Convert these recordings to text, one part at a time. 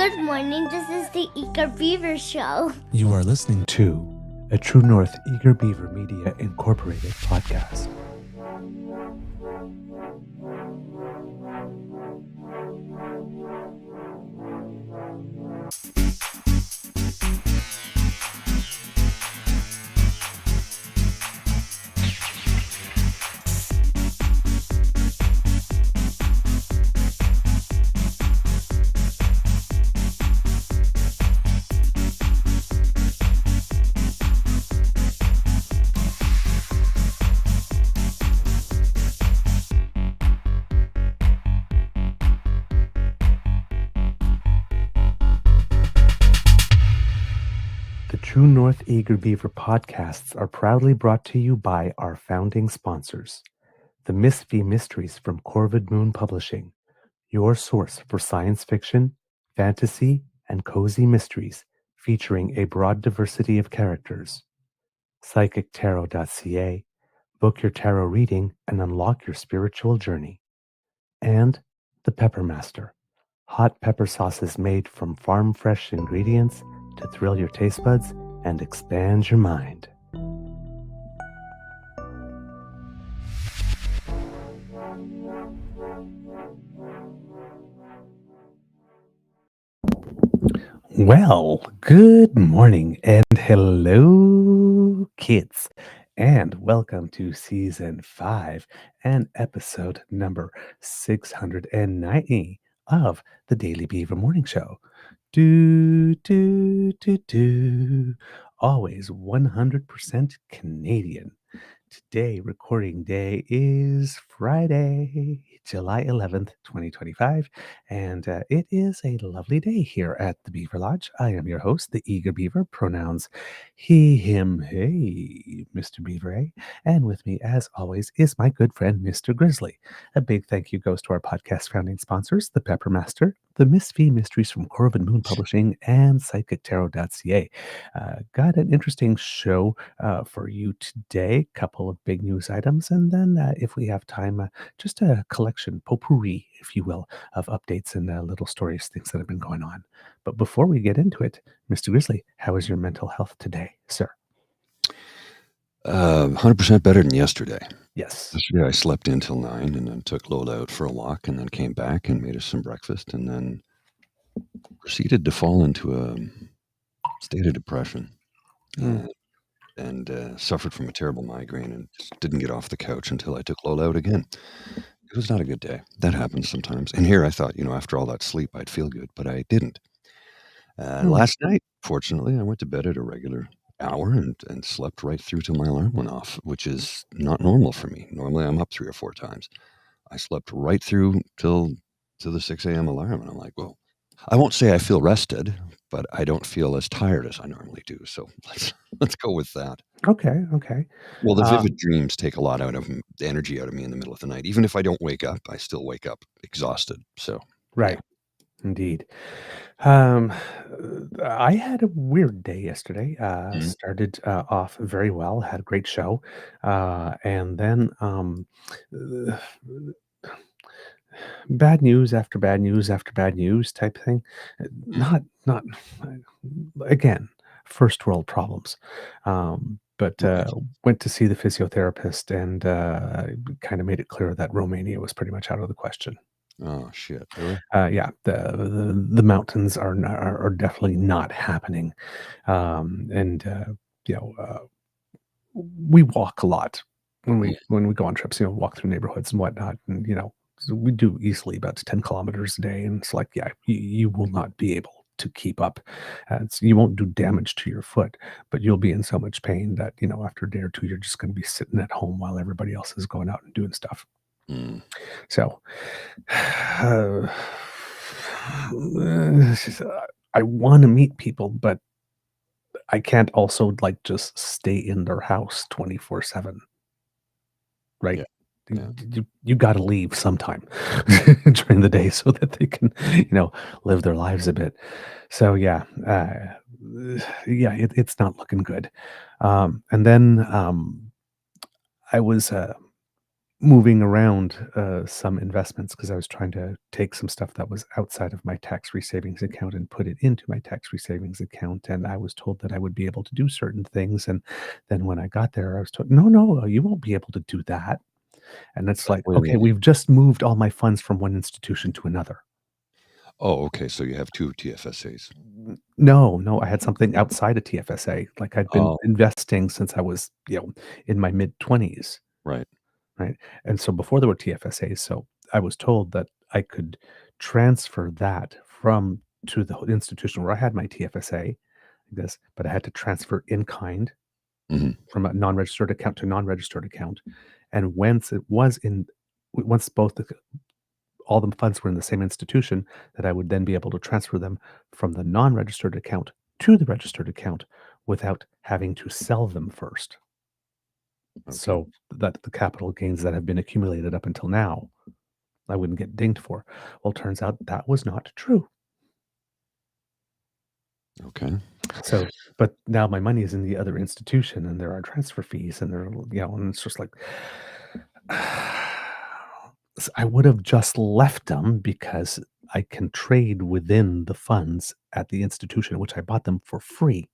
Good morning, this is the Eager Beaver Show. You are listening to a True North Eager Beaver Media Incorporated podcast. True North Eager Beaver podcasts are proudly brought to you by our founding sponsors, the Miss V Mysteries from Corvid Moon Publishing, your source for science fiction, fantasy, and cozy mysteries featuring a broad diversity of characters. PsychicTarot.ca, book your tarot reading and unlock your spiritual journey. And the Pepper Master, hot pepper sauces made from farm-fresh ingredients to thrill your taste buds and expand your mind. Well, good morning and hello, kids, and welcome to Season 5 and episode number 690 of the Daily Beaver Morning Show. Always 100% Canadian. Today, recording day is Friday, July 11th, 2025, and it is a lovely day here at the Beaver Lodge. I am your host, the Eager Beaver, pronouns he, him, hey, Mr. Beaver, eh? And with me, as always, is my good friend, Mr. Grizzly. A big thank you goes to our podcast founding sponsors, the Pepper Master, the Miss V Mysteries from Corvid Moon Publishing, and PsychicTarot.ca. Got an interesting show for you today. Couple of big news items, and then if we have time, just a collection, potpourri, if you will, of updates and little stories, things that have been going on. But before we get into it, Mr. Grizzly, how is your mental health today, sir? 100% better than yesterday. Yes. Yesterday I slept in till 9 and then took Lola out for a walk and then came back and made us some breakfast and then proceeded to fall into a state of depression and suffered from a terrible migraine and just didn't get off the couch until I took Lola out again. It was not a good day. That happens sometimes. And here I thought, after all that sleep, I'd feel good, but I didn't. Last night, fortunately, I went to bed at a regular hour and slept right through till my alarm went off, which is not normal for me. Normally, I'm up 3 or 4 times. I slept right through till to the 6 a.m. alarm, and I'm like, well, I won't say I feel rested, but I don't feel as tired as I normally do. So let's go with that. Okay. Well, the vivid dreams take a lot the energy out of me in the middle of the night. Even if I don't wake up, I still wake up exhausted. So right. Yeah. Indeed. I had a weird day yesterday. Started off very well, had a great show, and then bad news after bad news after bad news type thing. Not again, first world problems. But went to see the physiotherapist and kind of made it clear that Romania was pretty much out of the question. Oh shit! Really? Yeah, the mountains are definitely not happening, and we walk a lot when we go on trips. Walk through neighborhoods and whatnot, and so we do easily about 10 kilometers a day, and it's like, yeah, you will not be able to keep up. You won't do damage to your foot, but you'll be in so much pain that after a day or two, you're just going to be sitting at home while everybody else is going out and doing stuff. So I want to meet people, but I can't also just stay in their house 24/7. Right? Yeah. You got to leave sometime during the day so that they can, live their lives a bit. So yeah, it's not looking good. And then I was moving around some investments because I was trying to take some stuff that was outside of my tax-free savings account and put it into my tax-free savings account. And I was told that I would be able to do certain things. And then when I got there, I was told, no, you won't be able to do that. And it's like, Wait a okay, minute. we've just moved all my funds from one institution to another. Oh, okay. So you have 2 TFSAs. No, I had something outside of TFSA. Like I'd been Oh, investing since I was, in my mid 20s. right. Right? And so before there were TFSAs, so I was told that I could transfer that from to the institution where I had my TFSA, but I had to transfer in kind Mhm. from a non-registered account to non-registered account. And once all the funds were in the same institution, that I would then be able to transfer them from the non-registered account to the registered account without having to sell them first. Okay. So that the capital gains that have been accumulated up until now, I wouldn't get dinged for. Well, it turns out that was not true. Okay. So, but now my money is in the other institution and there are transfer fees and and it's just like, I would have just left them because I can trade within the funds at the institution, which I bought them for free.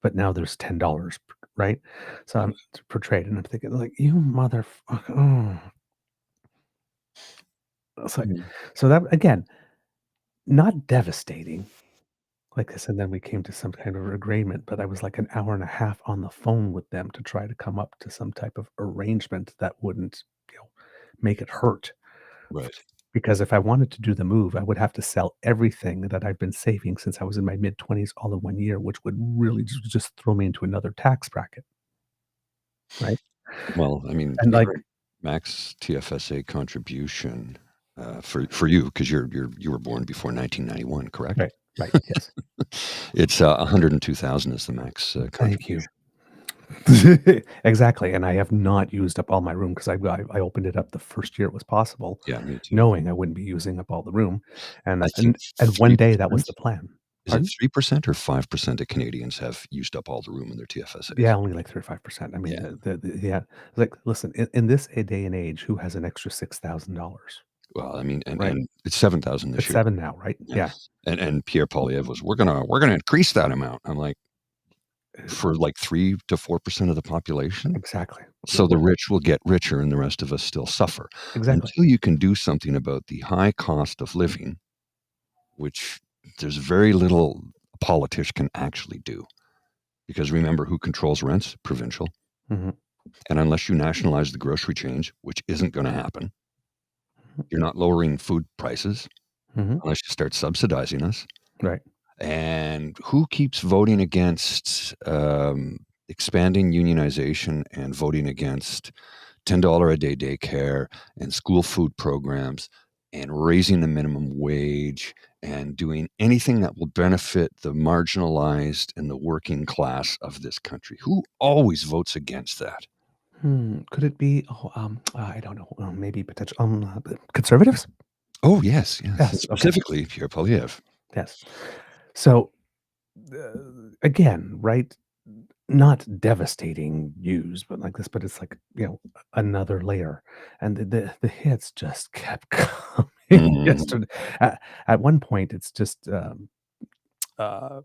But now there's $10, right? So I'm per trade, and I'm thinking, like, you motherfucker. Oh. It's like, Mhm. so that again, not devastating. Like I said, then we came to some kind of agreement, but I was like an hour and a half on the phone with them to try to come up to some type of arrangement that wouldn't, make it hurt. Right. Because if I wanted to do the move, I would have to sell everything that I've been saving since I was in my mid 20s all in 1 year, which would really just throw me into another tax bracket, right? Well, I mean, And like, current max TFSA contribution, for you, 'cause you were born before 1991, correct? right, right, yes. It's, 102,000 is the max, Thank you. contribution. Exactly, and I have not used up all my room because I opened it up the first year it was possible, Yeah, me too. knowing I wouldn't be using up all the room, and I think and one day that was 3%? the plan. Is it Pardon? 3% or 5% of Canadians have used up all the room in their Yeah, TFSAs? only like 35%. I mean, Yeah. yeah, like, listen, in this day and age, who has an extra $6,000, Well, I mean, right? and it's 7,000 this It's year. 7 now, right? Yeah. Yeah, And Pierre Poilievre was, "We're gonna increase that amount." I'm like, "For like 3 to 4% of the population?" exactly. So the rich will get richer and the rest of us still suffer. Exactly. Until you can do something about the high cost of living, which there's very little a politician can actually do. Because remember who controls rents? Provincial. Mhm, And unless you nationalize the grocery chains, which isn't gonna happen, you're not lowering food prices mhm, unless you start subsidizing us. right. And who keeps voting against, expanding unionization and voting against $10 a day daycare and school food programs and raising the minimum wage and doing anything that will benefit the marginalized and the working class of this country? Who always votes against that? Could it be, I don't know, maybe potential, conservatives? Oh, yes, yes, and Yes, okay, specifically Pierre Poilievre. yes. So, again, right? Not devastating news, but like this, but it's like, another layer. And the hits just kept coming Mhm, yesterday. At one point, it's just uh,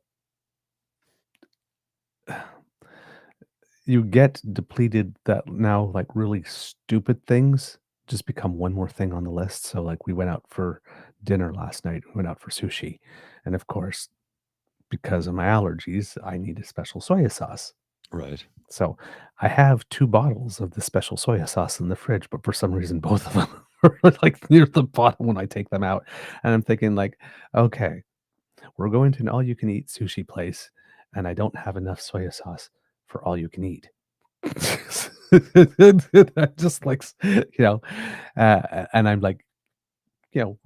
you get depleted that now like really stupid things just become one more thing on the list. So like we went out for dinner last night, we went out for sushi. And of course, because of my allergies, I need a special soy sauce. right. So I have 2 bottles of the special soy sauce in the fridge, but for some reason, both of them are like near the bottom when I take them out. And I'm thinking like, okay, we're going to an all you can eat sushi place, and I don't have enough soy sauce for all you can eat. I just like, and I'm like, you know,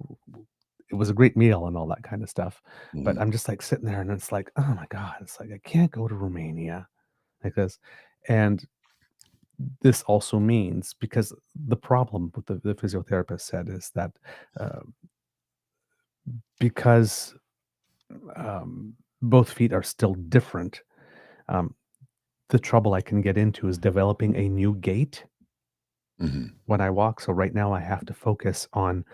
it was a great meal and all that kind of stuff. But Mhm, I'm just like sitting there and it's like, oh my God, it's like I can't go to Romania like this. And this also means because the problem with the physiotherapist said is that uh, because both feet are still different, um, the trouble I can get into is developing a new gait when I walk. So right now I have to focus on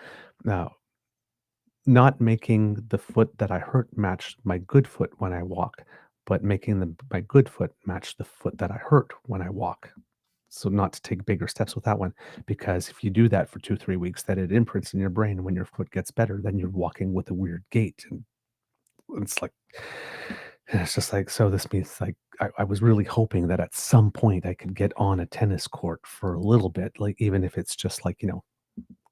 not making the foot that I hurt match my good foot when I walk, but making my good foot match the foot that I hurt when I walk. So not to take bigger steps with that one, because if you do that for 2, 3 weeks, then it imprints in your brain. And when your foot gets better, then you're walking with a weird gait. And it's like, it's just like, so this means like, I was really hoping that at some point I could get on a tennis court for a little bit, like, even if it's just like,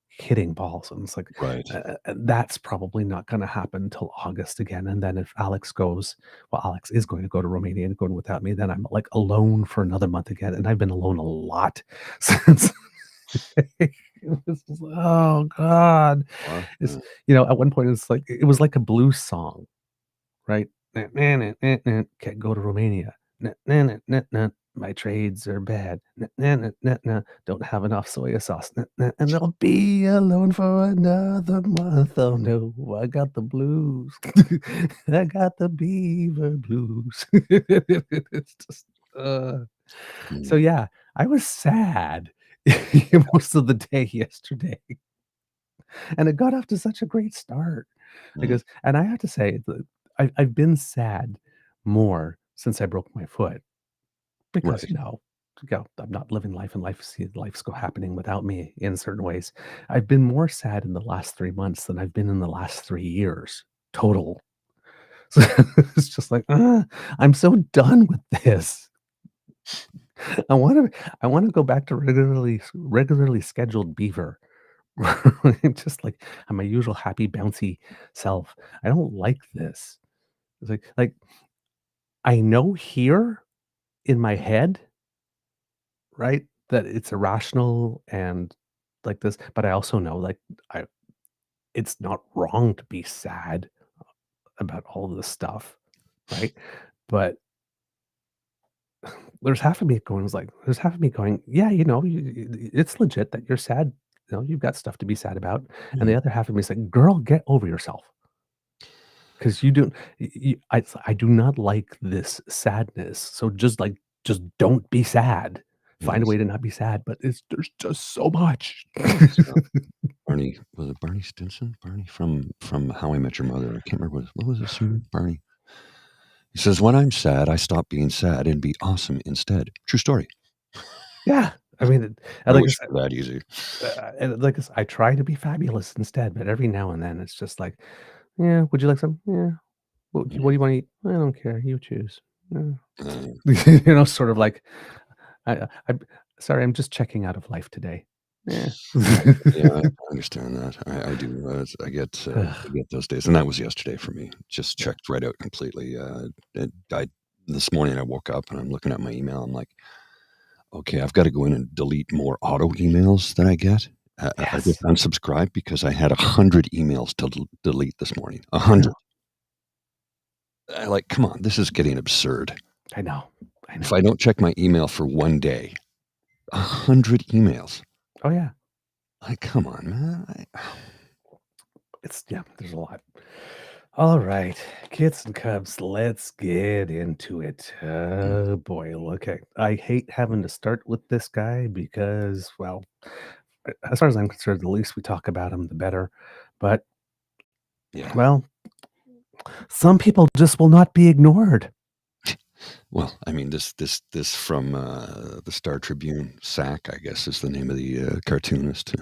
hitting balls. And it's like, Right. that's probably not going to happen until August again. And then if Alex goes, well, Alex is going to go to Romania and going without me, then I'm like alone for another month again. And I've been alone a lot since. It was just like, oh God. Wow. It's, at one point it's like, it was like a blues song, right? Can't go to Romania. My trades are bad. Don't have enough soy sauce. And I'll be alone for another month. Oh no, I got the blues. I got the beaver blues. It's just, so yeah, I was sad most of the day yesterday. And it got off to such a great start because, and I have to say, I've been sad more since I broke my foot because, Right. I'm not living life and life's happening without me in certain ways. I've been more sad in the last 3 months than I've been in the last 3 years total. So it's just like, I'm so done with this. I want to go back to regularly scheduled beaver. Just like I'm my usual happy, bouncy self. I don't like this. It's like I know here in my head, right, that it's irrational and like this, but I also know like I it's not wrong to be sad about all of this stuff, right? But there's half of me going, yeah, it's legit that you're sad. You've got stuff to be sad about. And the other half of me is like, girl, get over yourself. Because you don't, I do not like this sadness. So just don't be sad. Find a way to not be sad. But there's just so much. Barney, was it Barney Stinson? Barney from How I Met Your Mother. I can't remember what was his name. Barney. He says, "When I'm sad, I stop being sad and be awesome instead." True story. Yeah, I mean, I wish it were that easy. and like I try to be fabulous instead, but every now and then it's just like, yeah, would you like some? Yeah. What do you want to eat? I don't care. You choose. Sort of like, sorry, I'm just checking out of life today. Yeah. Yeah, I understand that. I do. I get those days, and that was yesterday for me. Just checked right out completely. This morning I woke up and I'm looking at my email. I'm like, okay, I've got to go in and delete more auto emails that I get. I just unsubscribed because I had 100 emails to delete this morning. 100. Like, come on, this is getting absurd. I know. If I don't check my email for one day, 100 emails. Oh yeah. Like, come on, man. There's a lot. All right, kids and cubs, let's get into it. Oh boy, I hate having to start with this guy because, well, as far as I'm concerned, the least we talk about him, the better. But, well, some people just will not be ignored. Well, I mean, this from the Star Tribune, Sack, I guess is the name of the cartoonist.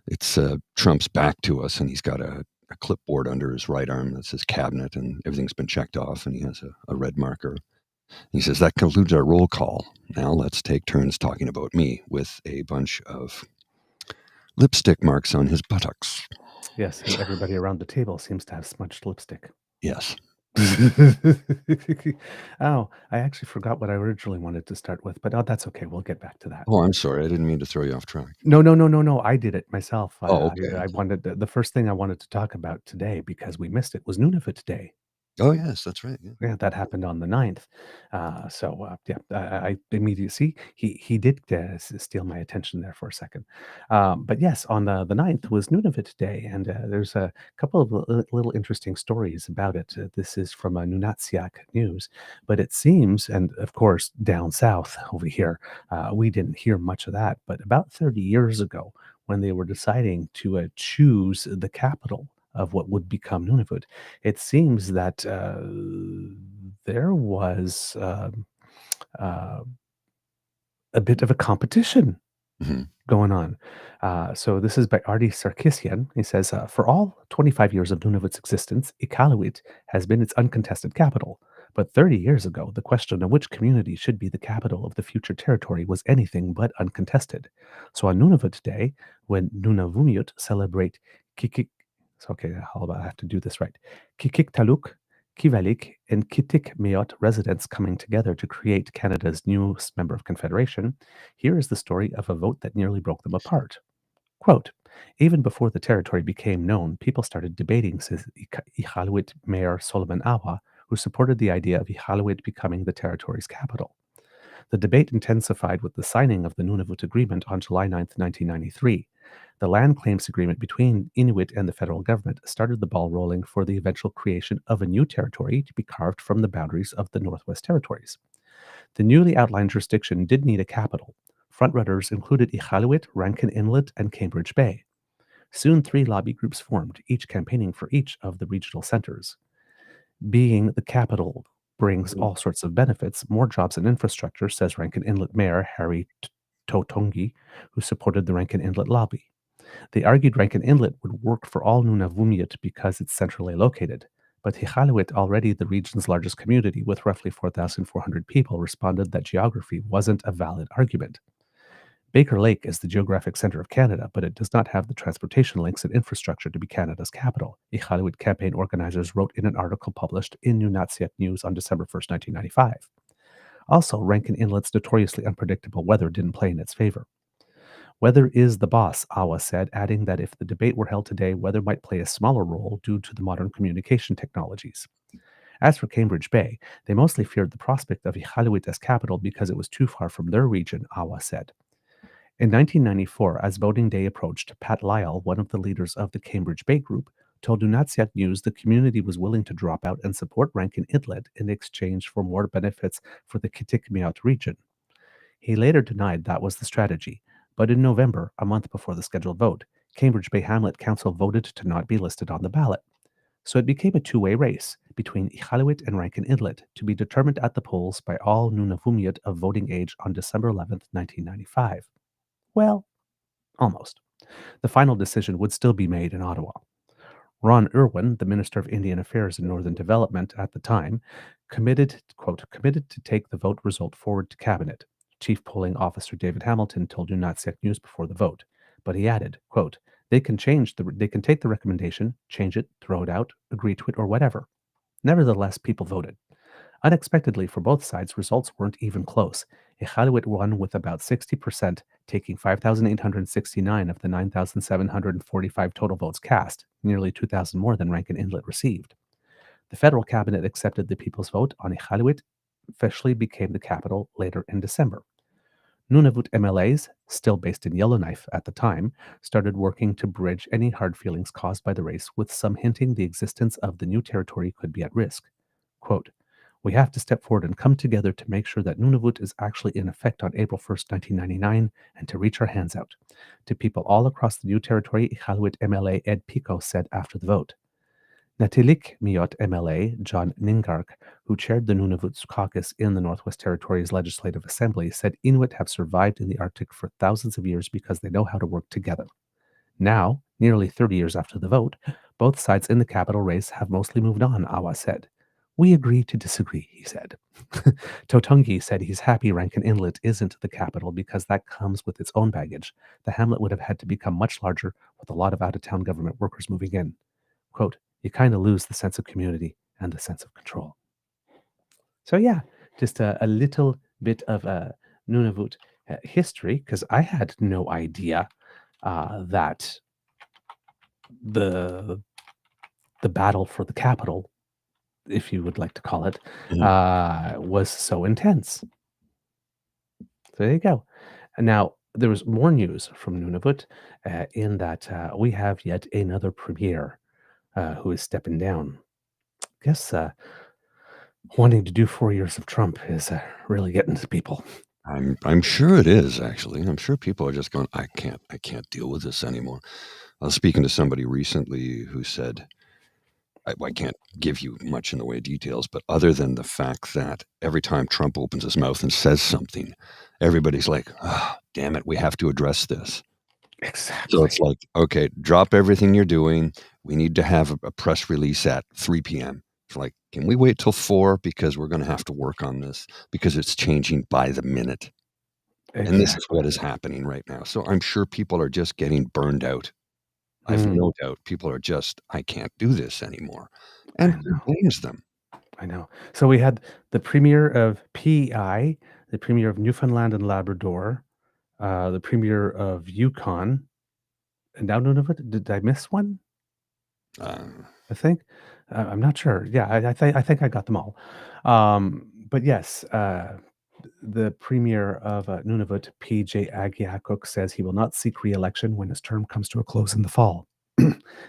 It's Trump's back to us, and he's got a clipboard under his right arm that says cabinet, and everything's been checked off, and he has a red marker. He says, that concludes our roll call. Now let's take turns talking about me, with a bunch of lipstick marks on his buttocks. Yes, and everybody around the table seems to have smudged lipstick. Yes. Oh, I actually forgot what I originally wanted to start with, but that's okay. We'll get back to that. Oh, I'm sorry. I didn't mean to throw you off track. No. I did it myself. Oh, okay. I wanted the first thing I wanted to talk about today, because we missed it, was Nunavut Day. Oh, yes, that's right. Yeah. Yeah, that happened on the 9th. I immediately see he did steal my attention there for a second. But yes, on the 9th was Nunavut Day, and there's a couple of little interesting stories about it. This is from Nunatsiaq News, but it seems, and of course, down south over here, we didn't hear much of that. But about 30 years ago, when they were deciding to choose the capital of what would become Nunavut, it seems that there was uh, a bit of a competition Hmm. going on. So this is by Artie Sarkisian. He says, for all 25 years of Nunavut's existence, Iqaluit has been its uncontested capital. But 30 years ago, the question of which community should be the capital of the future territory was anything but uncontested. So on Nunavut Day, when Nunavummiut celebrate Kikik, so okay, I have to do this right. Kikiktaluk, Kivalik, and Kitikmeot residents coming together to create Canada's newest member of Confederation, here is the story of a vote that nearly broke them apart. Quote, even before the territory became known, people started debating, says Iqaluit Mayor Solomon Awa, who supported the idea of Iqaluit becoming the territory's capital. The debate intensified with the signing of the Nunavut Agreement on July 9, 1993. The land claims agreement between Inuit and the federal government started the ball rolling for the eventual creation of a new territory to be carved from the boundaries of the Northwest Territories. The newly outlined jurisdiction did need a capital. Frontrunners included Iqaluit, Rankin Inlet, and Cambridge Bay. Soon, 3 lobby groups formed, each campaigning for each of the regional centers. Being the capital brings all sorts of benefits, more jobs and infrastructure, says Rankin Inlet Mayor Harry Totongi, who supported the Rankin Inlet lobby. They argued Rankin Inlet would work for all Nunavummiut because it's centrally located. But Iqaluit, already the region's largest community with roughly 4,400 people, responded that geography wasn't a valid argument. Baker Lake is the geographic center of Canada, but it does not have the transportation links and infrastructure to be Canada's capital, Iqaluit campaign organizers wrote in an article published in Nunatsiaq News on December 1st, 1995. Also, Rankin Inlet's notoriously unpredictable weather didn't play in its favor. Weather is the boss, Awa said, adding that if the debate were held today, weather might play a smaller role due to the modern communication technologies. As for Cambridge Bay, they mostly feared the prospect of Iqaluit as capital because it was too far from their region, Awa said. In 1994, as voting day approached, Pat Lyle, one of the leaders of the Cambridge Bay Group, told Nunatsiaq News the community was willing to drop out and support Rankin Inlet in exchange for more benefits for the Kitikmeot region. He later denied that was the strategy, but in November, a month before the scheduled vote, Cambridge Bay Hamlet Council voted to not be listed on the ballot. So it became a two-way race between Iqaluit and Rankin Inlet to be determined at the polls by all Nunavummiut of voting age on December 11, 1995. Well, almost. The final decision would still be made in Ottawa. Ron Irwin, the Minister of Indian Affairs and Northern Development at the time, committed to take the vote result forward to Cabinet. Chief Polling Officer David Hamilton told Nunatsiaq News before the vote, but he added, quote, they can take the recommendation, change it, throw it out, agree to it, or whatever. Nevertheless, people voted. Unexpectedly for both sides, results weren't even close. Iqaluit won with about 60%, taking 5,869 of the 9,745 total votes cast, nearly 2,000 more than Rankin Inlet received. The federal cabinet accepted the people's vote on Iqaluit, officially became the capital later in December. Nunavut MLAs, still based in Yellowknife at the time, started working to bridge any hard feelings caused by the race, with some hinting the existence of the new territory could be at risk. Quote, we have to step forward and come together to make sure that Nunavut is actually in effect on April 1st, 1999, and to reach our hands out. To people all across the new territory, Iqaluit MLA Ed Pico said after the vote. Natilik Miot MLA John Ningark, who chaired the Nunavut caucus in the Northwest Territories Legislative Assembly, said Inuit have survived in the Arctic for thousands of years because they know how to work together. Now, nearly 30 years after the vote, both sides in the capital race have mostly moved on, Awa said. We agree to disagree, he said. Totungi said he's happy Rankin Inlet isn't the capital because that comes with its own baggage. The hamlet would have had to become much larger with a lot of out-of-town government workers moving in. Quote, you kind of lose the sense of community and the sense of control. So yeah, just a little bit of Nunavut history, because I had no idea that the battle for the capital if you would like to call it, Mhm. was so intense. So there you go. And now there was more news from Nunavut in that we have yet another premier who is stepping down. Guess wanting to do 4 years of Trump is really getting to people. I'm sure it is, actually. I'm sure people are just going, I can't deal with this anymore. I was speaking to somebody recently who said, I can't give you much in the way of details, but other than the fact that every time Trump opens his mouth and says something, everybody's like, oh, damn it, we have to address this. So Exactly. it's like, okay, drop everything you're doing. We need to have a press release at 3 p.m. It's like, can we wait till 4? Because we're going to have to work on this because it's changing by the minute. And this is Exactly. what is happening right now. So I'm sure people are just getting burned out. I've Mm, no doubt people are just, I can't do this anymore. I And who know. blames them? I know. So we had the premier of PEI, the premier of Newfoundland and Labrador, the premier of Yukon, and now Nunavut. Did I miss one? Uh, I think. I'm not sure. Yeah, I think I got them all. But yes, the premier of Nunavut, PJ Agiakuk, says he will not seek re-election when his term comes to a close in the fall.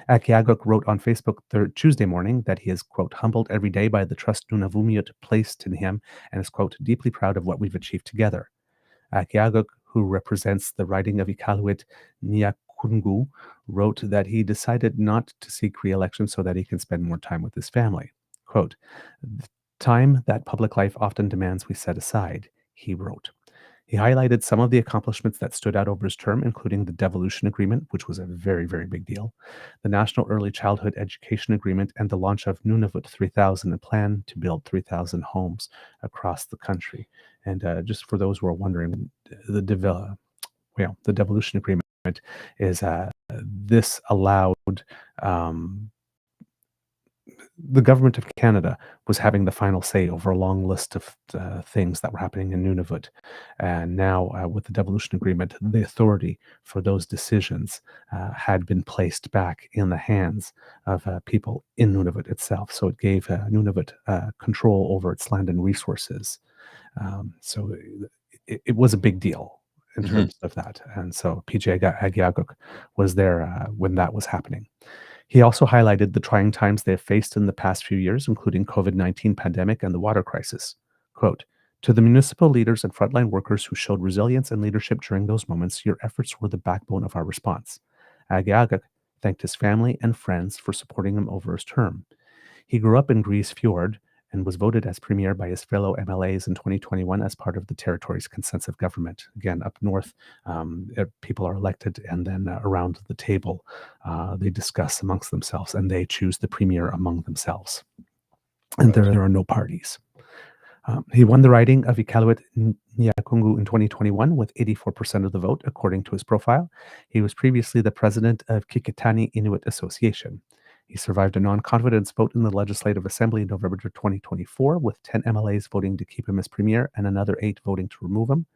Agiaguk wrote on Facebook Tuesday morning that he is, quote, humbled every day by the trust Nunavummiut placed in him and is, quote, deeply proud of what we've achieved together. Agiaguk, who represents the riding of Iqaluit Niakungu, wrote that he decided not to seek re-election so that he can spend more time with his family. Quote, the time that public life often demands we set aside, he wrote. He highlighted some of the accomplishments that stood out over his term, including the Devolution Agreement, which was a very, very big deal, the National Early Childhood Education Agreement, and the launch of Nunavut 3000, a plan to build 3,000 homes across the country. And just for those who are wondering, the Devolution Agreement is this allowed the government of Canada was having the final say over a long list of things that were happening in Nunavut. And now, with the devolution agreement, the authority for those decisions had been placed back in the hands of people in Nunavut itself. So it gave Nunavut control over its land and resources. So it was a big deal in mhm. terms of that. And so PJ Agiaguk was there when that was happening. He also highlighted the trying times they have faced in the past few years, including COVID-19 pandemic and the water crisis. Quote, to the municipal leaders and frontline workers who showed resilience and leadership during those moments, your efforts were the backbone of our response. Agiaguk thanked his family and friends for supporting him over his term. He grew up in Grise Fjord and was voted as premier by his fellow MLAs in 2021 as part of the territory's consensus government. Again, up north, people are elected, and then around the table, they discuss amongst themselves, and they choose the premier among themselves. And there are no parties. He won the riding of Iqaluit Niakungu in 2021 with 84% of the vote, according to his profile. He was previously the president of Kikitani Inuit Association. He survived a non-confidence vote in the Legislative Assembly in November 2024, with 10 MLAs voting to keep him as premier and another 8 voting to remove him.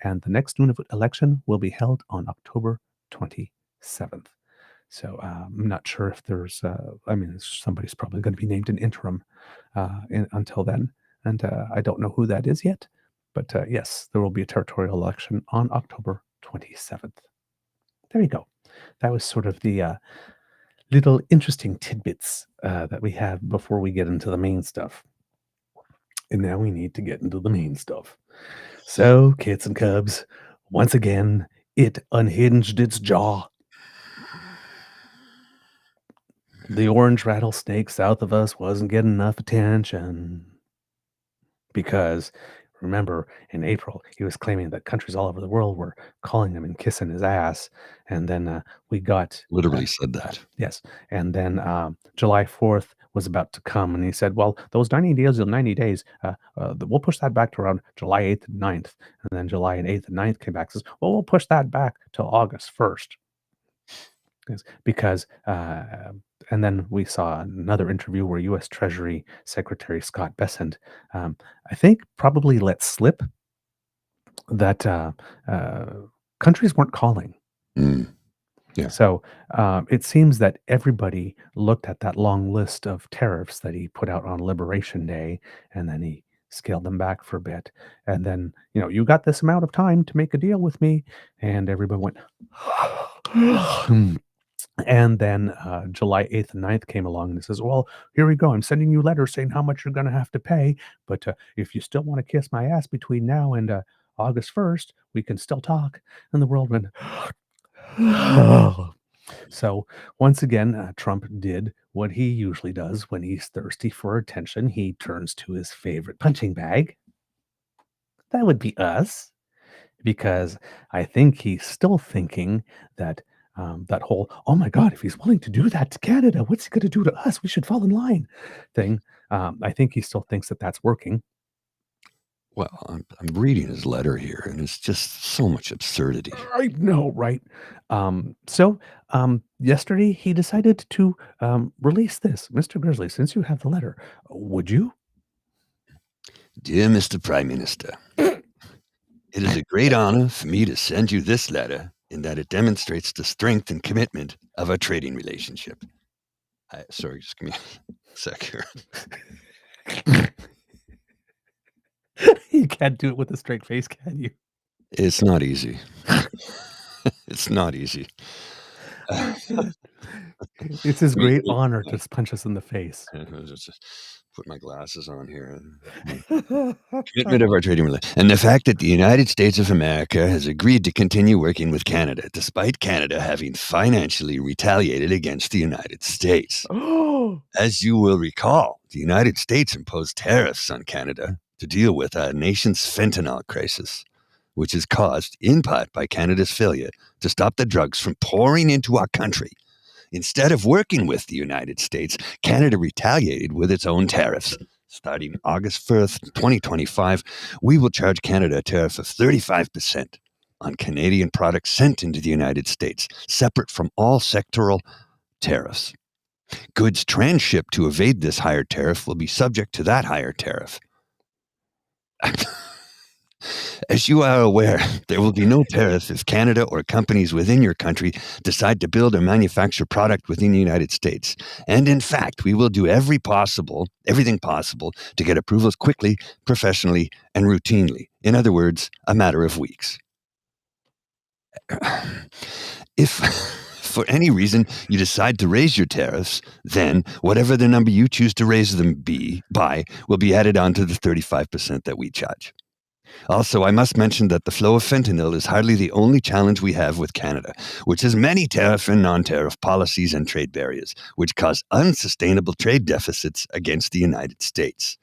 And the next Nunavut election will be held on October 27th. So I'm not sure if there's, somebody's probably going to be named an interim until then. And I don't know who that is yet. But yes, there will be a territorial election on October 27th. There you go. That was sort of the little interesting tidbits that we have before we get into the main stuff. And now we need to get into the main stuff. So, kids and cubs, once again, it unhinged its jaw. The orange rattlesnake south of us wasn't getting enough attention because, remember, in April, he was claiming that countries all over the world were calling him and kissing his ass. And then we got Literally said that. yes. And then July 4th was about to come. And he said, well, those 90 days, we'll push that back to around July 8th and 9th. And then July 8th and 9th came back and says, well, we'll push that back till August 1st. Because, and then we saw another interview where U.S. Treasury Secretary Scott Bessent, I think, probably let slip that countries weren't calling. Mm. Yeah. So it seems that everybody looked at that long list of tariffs that he put out on Liberation Day, and then he scaled them back for a bit. And then, you got this amount of time to make a deal with me. And everybody went, and then July 8th and 9th came along and it says, well, here we go. I'm sending you letters saying how much you're going to have to pay. But if you still want to kiss my ass between now and August 1st, we can still talk. And the world went, so once again, Trump did what he usually does when he's thirsty for attention. He turns to his favorite punching bag. That would be us, because I think he's still thinking that that whole "oh my God, if he's willing to do that to Canada, what's he going to do to us? We should fall in line" thing. I think he still thinks that that's working. Well, I'm reading his letter here, and it's just so much absurdity. I know, right? So yesterday he decided to release this. Mr. Grizzly, since you have the letter, would you? Dear Mr. Prime Minister, it is a great honor for me to send you this letter in that it demonstrates the strength and commitment of our trading relationship. Sorry, just give me a sec here. You can't do it with a straight face, can you? It's not easy. It's not easy. It's his great honor to punch us in the face. Just put my glasses on here. Commitment of our trading relationship. And the fact that the United States of America has agreed to continue working with Canada, despite Canada having financially retaliated against the United States. As you will recall, the United States imposed tariffs on Canada to deal with our nation's fentanyl crisis, which is caused in part by Canada's failure to stop the drugs from pouring into our country. Instead of working with the United States, Canada retaliated with its own tariffs. Starting August 1st, 2025, we will charge Canada a tariff of 35% on Canadian products sent into the United States, separate from all sectoral tariffs. Goods transshipped to evade this higher tariff will be subject to that higher tariff. As you are aware, there will be no tariff if Canada or companies within your country decide to build or manufacture product within the United States. And in fact, we will do everything possible to get approvals quickly, professionally, and routinely. In other words, a matter of weeks. If for any reason you decide to raise your tariffs, then whatever the number you choose to raise them by will be added on to the 35% that we charge. Also, I must mention that the flow of fentanyl is hardly the only challenge we have with Canada, which has many tariff and non-tariff policies and trade barriers, which cause unsustainable trade deficits against the United States.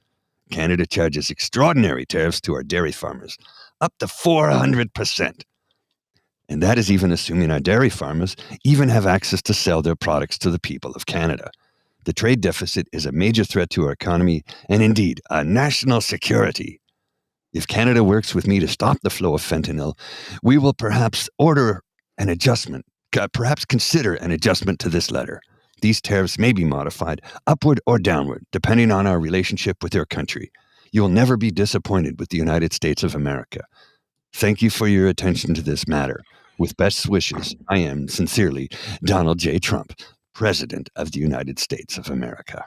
Canada charges extraordinary tariffs to our dairy farmers, up to 400%. And that is even assuming our dairy farmers even have access to sell their products to the people of Canada. The trade deficit is a major threat to our economy and indeed our national security. If Canada works with me to stop the flow of fentanyl, we will perhaps consider an adjustment to this letter. These tariffs may be modified upward or downward, depending on our relationship with your country. You will never be disappointed with the United States of America. Thank you for your attention to this matter. With best wishes, I am sincerely Donald J. Trump, President of the United States of America.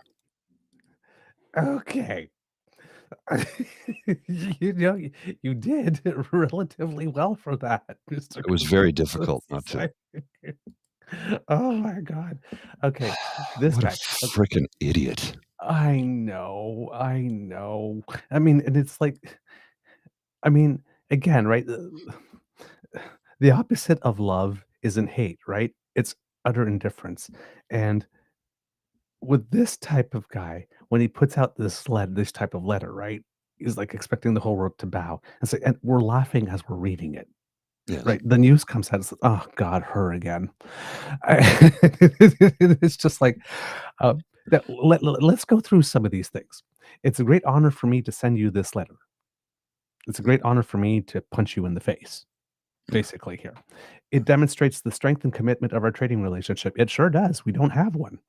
Okay. You did relatively well for that, Mr. It was very difficult not to. Oh my God. Okay. This What guy. a freaking idiot. I know. I mean, and it's like, again, right? The opposite of love isn't hate, right? It's utter indifference. And with this type of guy, when he puts out this type of letter, right? He's like expecting the whole world to bow. And we're laughing as we're reading it. Yes. Right. The news comes out. It's like, oh God, her again. It's just like, let's go through some of these things. It's a great honor for me to send you this letter. It's a great honor for me to punch you in the face. Basically, here, it demonstrates the strength and commitment of our trading relationship. It sure does. We don't have one.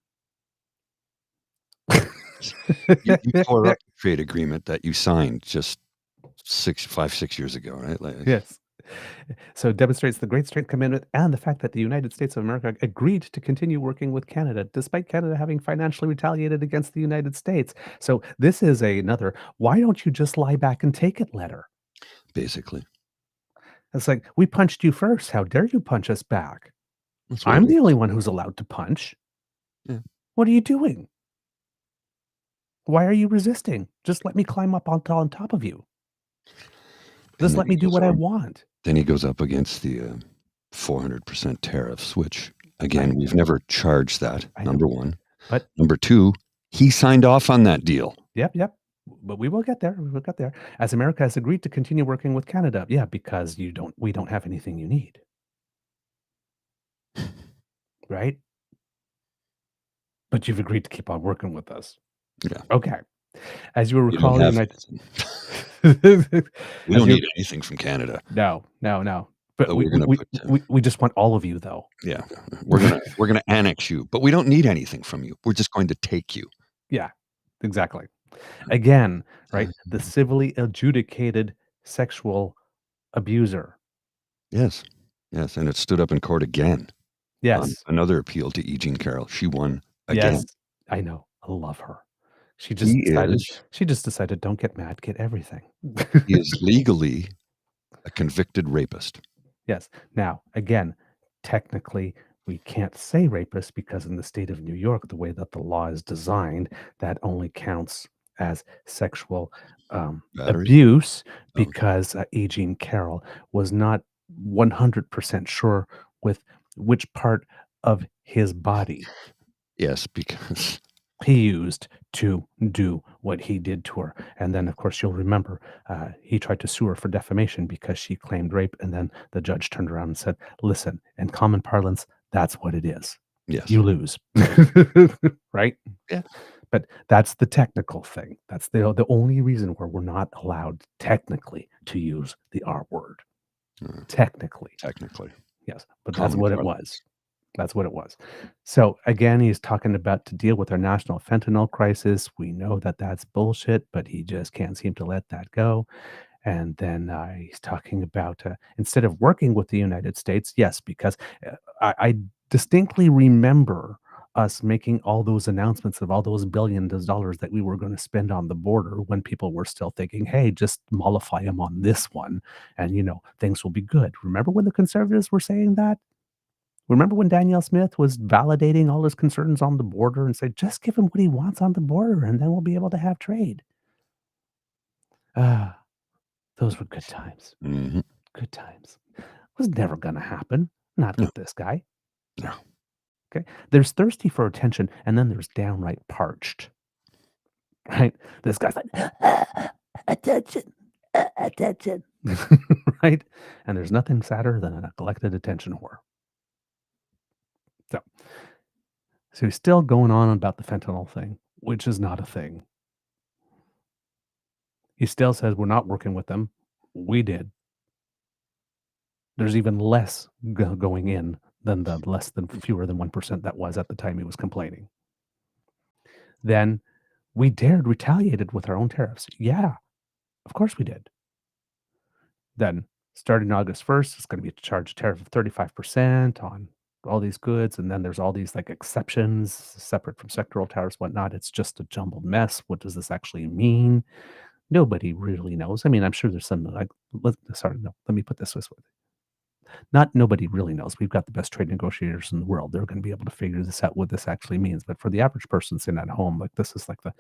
You tore up the trade agreement that you signed just 6 years ago, right? Yes. So it demonstrates the great strength commitment and the fact that the United States of America agreed to continue working with Canada, despite Canada having financially retaliated against the United States. So this is another, why don't you just lie back and take it letter? Basically. It's like, we punched you first. How dare you punch us back? That's what I'm it the is. only one who's allowed to punch. Yeah. What are you doing? Why are you resisting? Just let me climb up on top of you. And Just then let he me do goes what I on. want. Then he goes up against the 400% tariffs, which, again, Right. we've never charged that, I know. number one. But Number two, he signed off on that deal. yep. But we will get there. We will get there. As America has agreed to continue working with Canada. Yeah, because we don't have anything you need. Right? But you've agreed to keep on working with us. Yeah. Okay. As you will You don't recall, the have United We as don't you need anything from Canada, No. But but we're gonna put we just want all of you, though. yeah, we're gonna annex you, but we don't need anything from you. We're just going to take you. Yeah, exactly. Again, right? The civilly adjudicated sexual abuser. Yes. Yes, and it stood up in court again on Yes. another appeal to E. Jean Carroll. She won again. Yes. I know. I love her. She He just decided, don't get mad, get everything. is legally a convicted rapist. Yes. Now, again, technically, we can't say rapist because in the state of New York, the way that the law is designed, that only counts as sexual Battery? abuse Oh. because E. Jean Carroll was not 100% sure with which part of his body Yes, because he used to do what he did to her. And then, of course, you'll remember he tried to sue her for defamation because she claimed rape. And then the judge turned around and said, listen, in common parlance, that's what it is. yes. You lose. Right? Yeah. But that's the technical thing. That's the only reason where we're not allowed technically to use the R word. Technically. Yes. But that's Common what it parlance. was. That's what it was. So again, he's talking about to deal with our national fentanyl crisis. We know that that's bullshit, but he just can't seem to let that go. And then he's talking about instead of working with the United States, yes, because I distinctly remember us making all those announcements of all those billions of dollars that we were going to spend on the border when people were still thinking, hey, just mollify them on this one and, things will be good. Remember when the conservatives were saying that? Remember when Danielle Smith was validating all his concerns on the border and said, just give him what he wants on the border and then we'll be able to have trade. Those were good times. Mhm. Good times. Was never going to happen. Not No. with this guy. No. Okay. There's thirsty for attention and then there's downright parched. Right? This guy's like, attention, attention. Right? And there's nothing sadder than a neglected attention whore. So he's still going on about the fentanyl thing, which is not a thing. He still says we're not working with them. We did. There's even less going in than the fewer than 1% that was at the time he was complaining. Then we retaliated with our own tariffs. Yeah, of course we did. Then starting August 1st, it's going to be a charge tariff of 35% on all these goods. And then there's all these like exceptions separate from sectoral tariffs, whatnot. It's just a jumbled mess. What does this actually mean? Nobody really knows. I mean, I'm sure there's some like, let me put this way. Not nobody really knows. We've got the best trade negotiators in the world. They're going to be able to figure this out, what this actually means. But for the average person sitting at home, like this is like the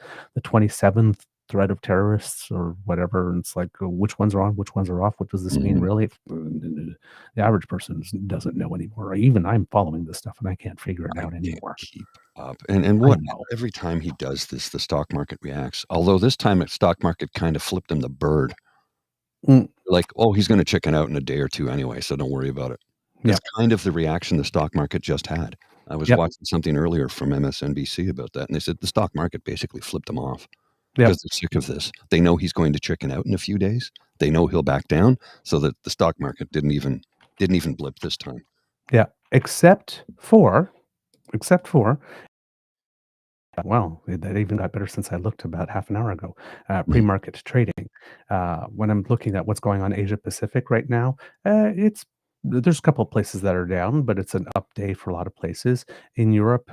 27th threat of terrorists or whatever. And it's like, which ones are on, which ones are off? What does this mean really? The average person doesn't know anymore. Even I'm following this stuff and I can't figure it out anymore. Keep up. And what every time he does this, the stock market reacts. Although this time the stock market kind of flipped him the bird. Like, oh, he's going to chicken out in a day or two anyway, so don't worry about it. That's kind of the reaction the stock market just had. I was watching something earlier from MSNBC about that, and they said the stock market basically flipped him off because they're sick of this. They know he's going to chicken out in a few days. They know he'll back down, so that the stock market didn't even blip this time. Yeah, except for well, that even got better since I looked about half an hour ago. Mhm. Pre-market trading. When I'm looking at what's going on Asia Pacific right now, it's there's a couple of places that are down, but it's an up day for a lot of places. In Europe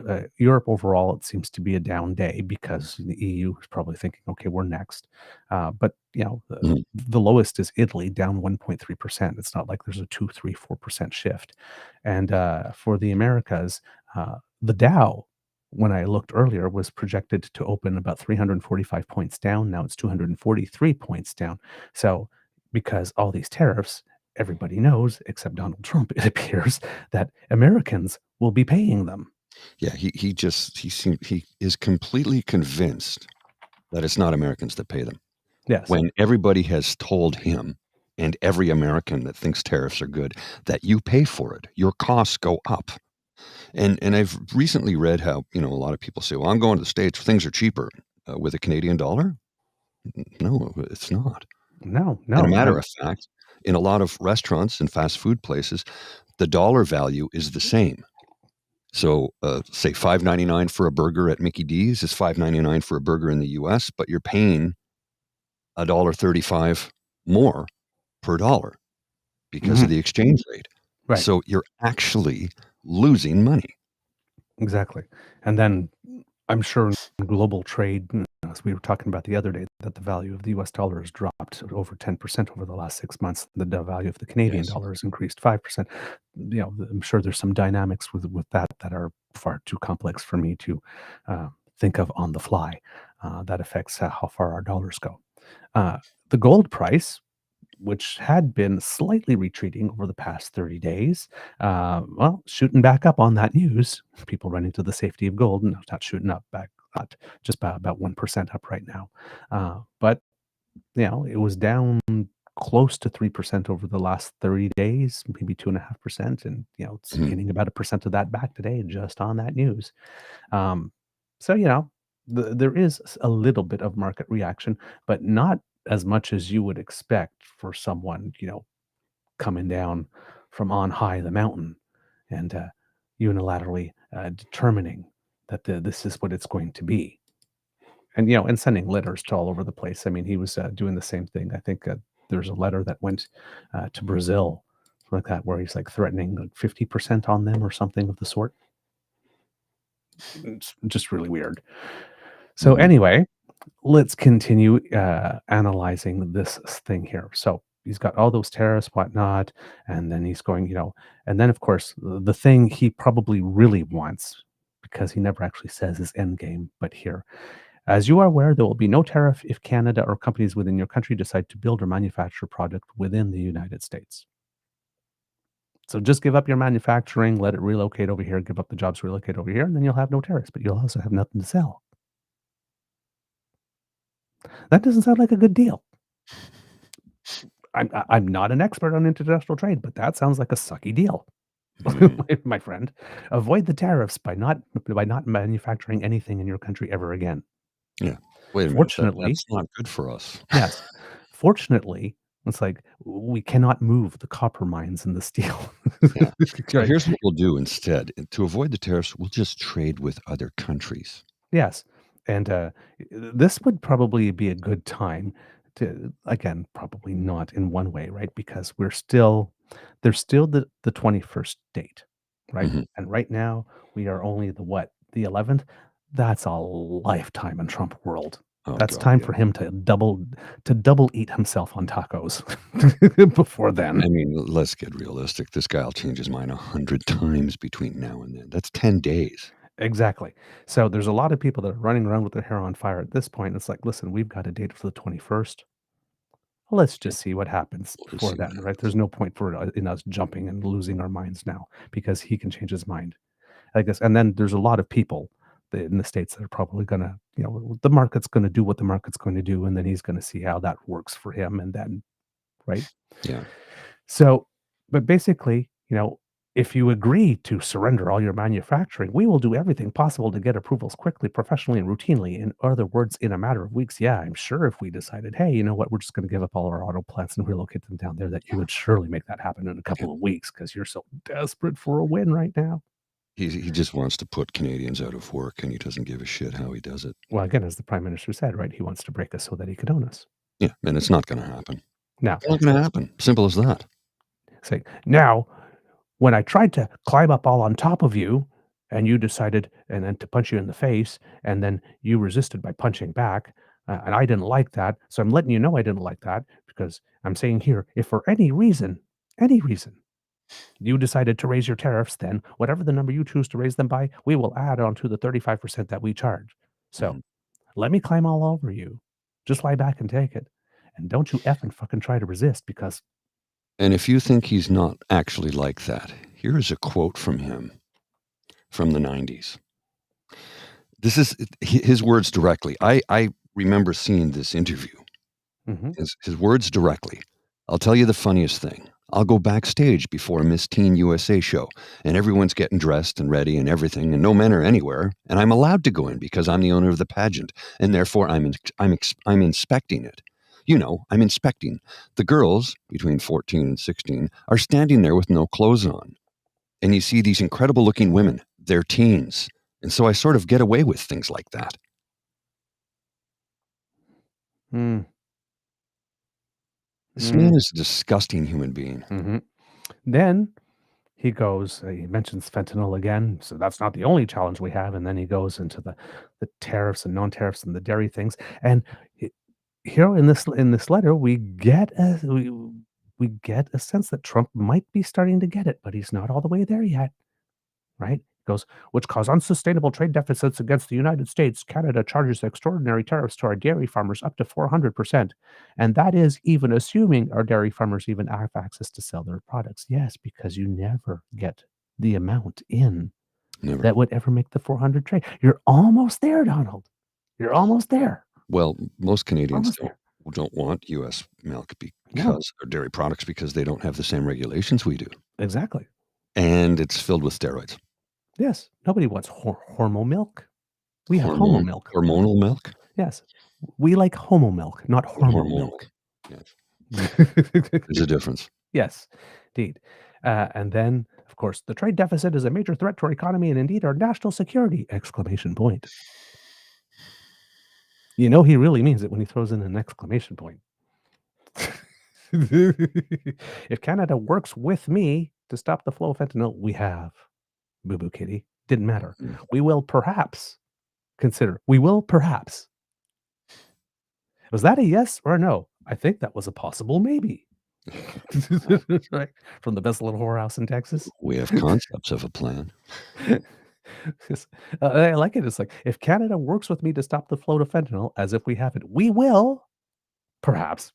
overall, it seems to be a down day because the EU is probably thinking, okay, we're next. But Mhm. the lowest is Italy, down 1.3%. It's not like there's a 2, 3, 4% shift. And for the Americas, the Dow, when I looked earlier, was projected to open about 345 points down. Now it's 243 points down. So, because all these tariffs, everybody knows, except Donald Trump, it appears, that Americans will be paying them. Yeah, he is completely convinced that it's not Americans that pay them. Yes. When everybody has told him and every American that thinks tariffs are good that you pay for it, your costs go up. And I've recently read how, a lot of people say, "Well, I'm going to the States, things are cheaper with a Canadian dollar." No, it's not. No, And a no. matter of fact, in a lot of restaurants and fast food places, the dollar value is the same. So, say $5.99 for a burger at Mickey D's is $5.99 for a burger in the US, but you're paying $1.35 more per dollar because of Mhm. the exchange rate. Right. So you're actually losing money. Exactly. And then I'm sure in global trade, as we were talking about the other day, that the value of the US dollar has dropped over 10% over the last 6 months. The value of the Canadian Yes. dollar has increased 5%. I'm sure there's some dynamics with that are far too complex for me to think of on the fly. That affects how far our dollars go. Uh, the gold price, which had been slightly retreating over the past 30 days. Well, shooting back up on that news. People running to the safety of gold. No, not shooting up back, not just about 1% up right now. But, it was down close to 3% over the last 30 days, maybe 2.5%. And, it's Mhm. gaining about 1% of that back today just on that news. Um, so, there is a little bit of market reaction, but not as much as you would expect for someone, coming down from on high the mountain and unilaterally determining that this is what it's going to be. And, and sending letters to all over the place. I mean, he was doing the same thing. I think there's a letter that went to Brazil, like that, where he's like threatening like 50% on them or something of the sort. It's just really weird. So Mhm. anyway, let's continue analyzing this thing here. So he's got all those tariffs, whatnot, and then he's going, and then of course the thing he probably really wants, because he never actually says his end game, but here, as you are aware, there will be no tariff if Canada or companies within your country decide to build or manufacture product within the United States. So just give up your manufacturing, let it relocate over here, give up the jobs, relocate over here, and then you'll have no tariffs, but you'll also have nothing to sell. That doesn't sound like a good deal. I'm not an expert on international trade, but that sounds like a sucky deal, Mhm. my friend. Avoid the tariffs by not manufacturing anything in your country ever again. Yeah. Wait a minute. Fortunately, That's not good for us. yes. Fortunately, it's like we cannot move the copper mines and the steel. Yeah. So Right. here's what we'll do instead. To avoid the tariffs, we'll just trade with other countries. Yes, and, this would probably be a good time to, again, probably not in one way, right? Because there's still the 21st date, right? Mhm. And right now, we are only the what? The 11th? That's a lifetime in Trump world. Oh That's God, time yeah. for him to double eat himself on tacos before then. I mean, let's get realistic. This guy'll change his mind 100 times between now and then. That's 10 days. Exactly. So there's a lot of people that are running around with their hair on fire at this point. It's like, listen, we've got a date for the 21st. Let's Yeah. just see what happens We'll just before see what then, right? happens. There's no point for in us jumping and losing our minds now because he can change his mind. I guess, and then there's a lot of people in the states that are probably gonna, the market's gonna do what the market's going to do, and then he's gonna see how that works for him, and then right. Yeah. So, but basically, if you agree to surrender all your manufacturing, we will do everything possible to get approvals quickly, professionally, and routinely. In other words, in a matter of weeks. Yeah, I'm sure if we decided, hey, you know what, we're just going to give up all our auto plants and relocate them down there, that you would surely make that happen in a Yeah. couple of weeks because you're so desperate for a win right now. He just wants to put Canadians out of work, and he doesn't give a shit how he does it. Well, again, as the Prime Minister said, right, he wants to break us so that he could own us. Yeah, and it's not going to happen. Now, It's not going to happen. Simple as that. say, now, when I tried to climb up all on top of you, and you decided, and then to punch you in the face, and then you resisted by punching back, and I didn't like that, so I'm letting you know I didn't like that, because I'm saying here, if for any reason, you decided to raise your tariffs, then whatever the number you choose to raise them by, we will add on to the 35% that we charge. So let me climb all over you. Just lie back and take it. And don't you effing fucking try to resist, because And if you think he's not actually like that, here is a quote from him from the 90s. This is his words directly. I remember seeing this interview. His words directly. I'll tell you the funniest thing. I'll go backstage before a Miss Teen USA show, and everyone's getting dressed and ready and everything, and no men are anywhere, and I'm allowed to go in because I'm the owner of the pageant, and therefore I'm inspecting it. You know, I'm inspecting. The girls between 14 and 16 are standing there with no clothes on, and you see these incredible looking women. They're teens, and so I sort of get away with things like that. This man is a disgusting human being. Then he goes, he mentions fentanyl again. So that's not the only challenge we have. And then he goes into the tariffs and non-tariffs and the dairy things. And here in this letter, we get a sense that Trump might be starting to get it, but he's not all the way there yet. Right? Goes, which cause unsustainable trade deficits against the United States. Canada charges extraordinary tariffs to our dairy farmers up to 400%. And that is even assuming our dairy farmers even have access to sell their products. Yes, because you never get the amount in that would ever make the 400 trade. You're almost there, Donald. You're almost there. Well, most Canadians don't want U.S. milk because or dairy products because they don't have the same regulations we do. Exactly. And it's filled with steroids. Yes. Nobody wants hormone milk. We have homo milk. Hormonal milk? Yes. We like homo milk, not hormone milk. Yes. There's a difference. Yes, indeed. And then, of course, the trade deficit is a major threat to our economy and indeed our national security! Exclamation point. You know he really means it when he throws in an exclamation point. If Canada works with me to stop the flow of fentanyl, we have. Boo-boo kitty. Didn't matter. We will perhaps consider. We will perhaps. Was that a yes or a no? I think that was a possible maybe. Right? From the best little whorehouse in Texas. We have concepts of a plan. I like it. It's like, if Canada works with me to stop the flow of fentanyl, as if we haven't, we will perhaps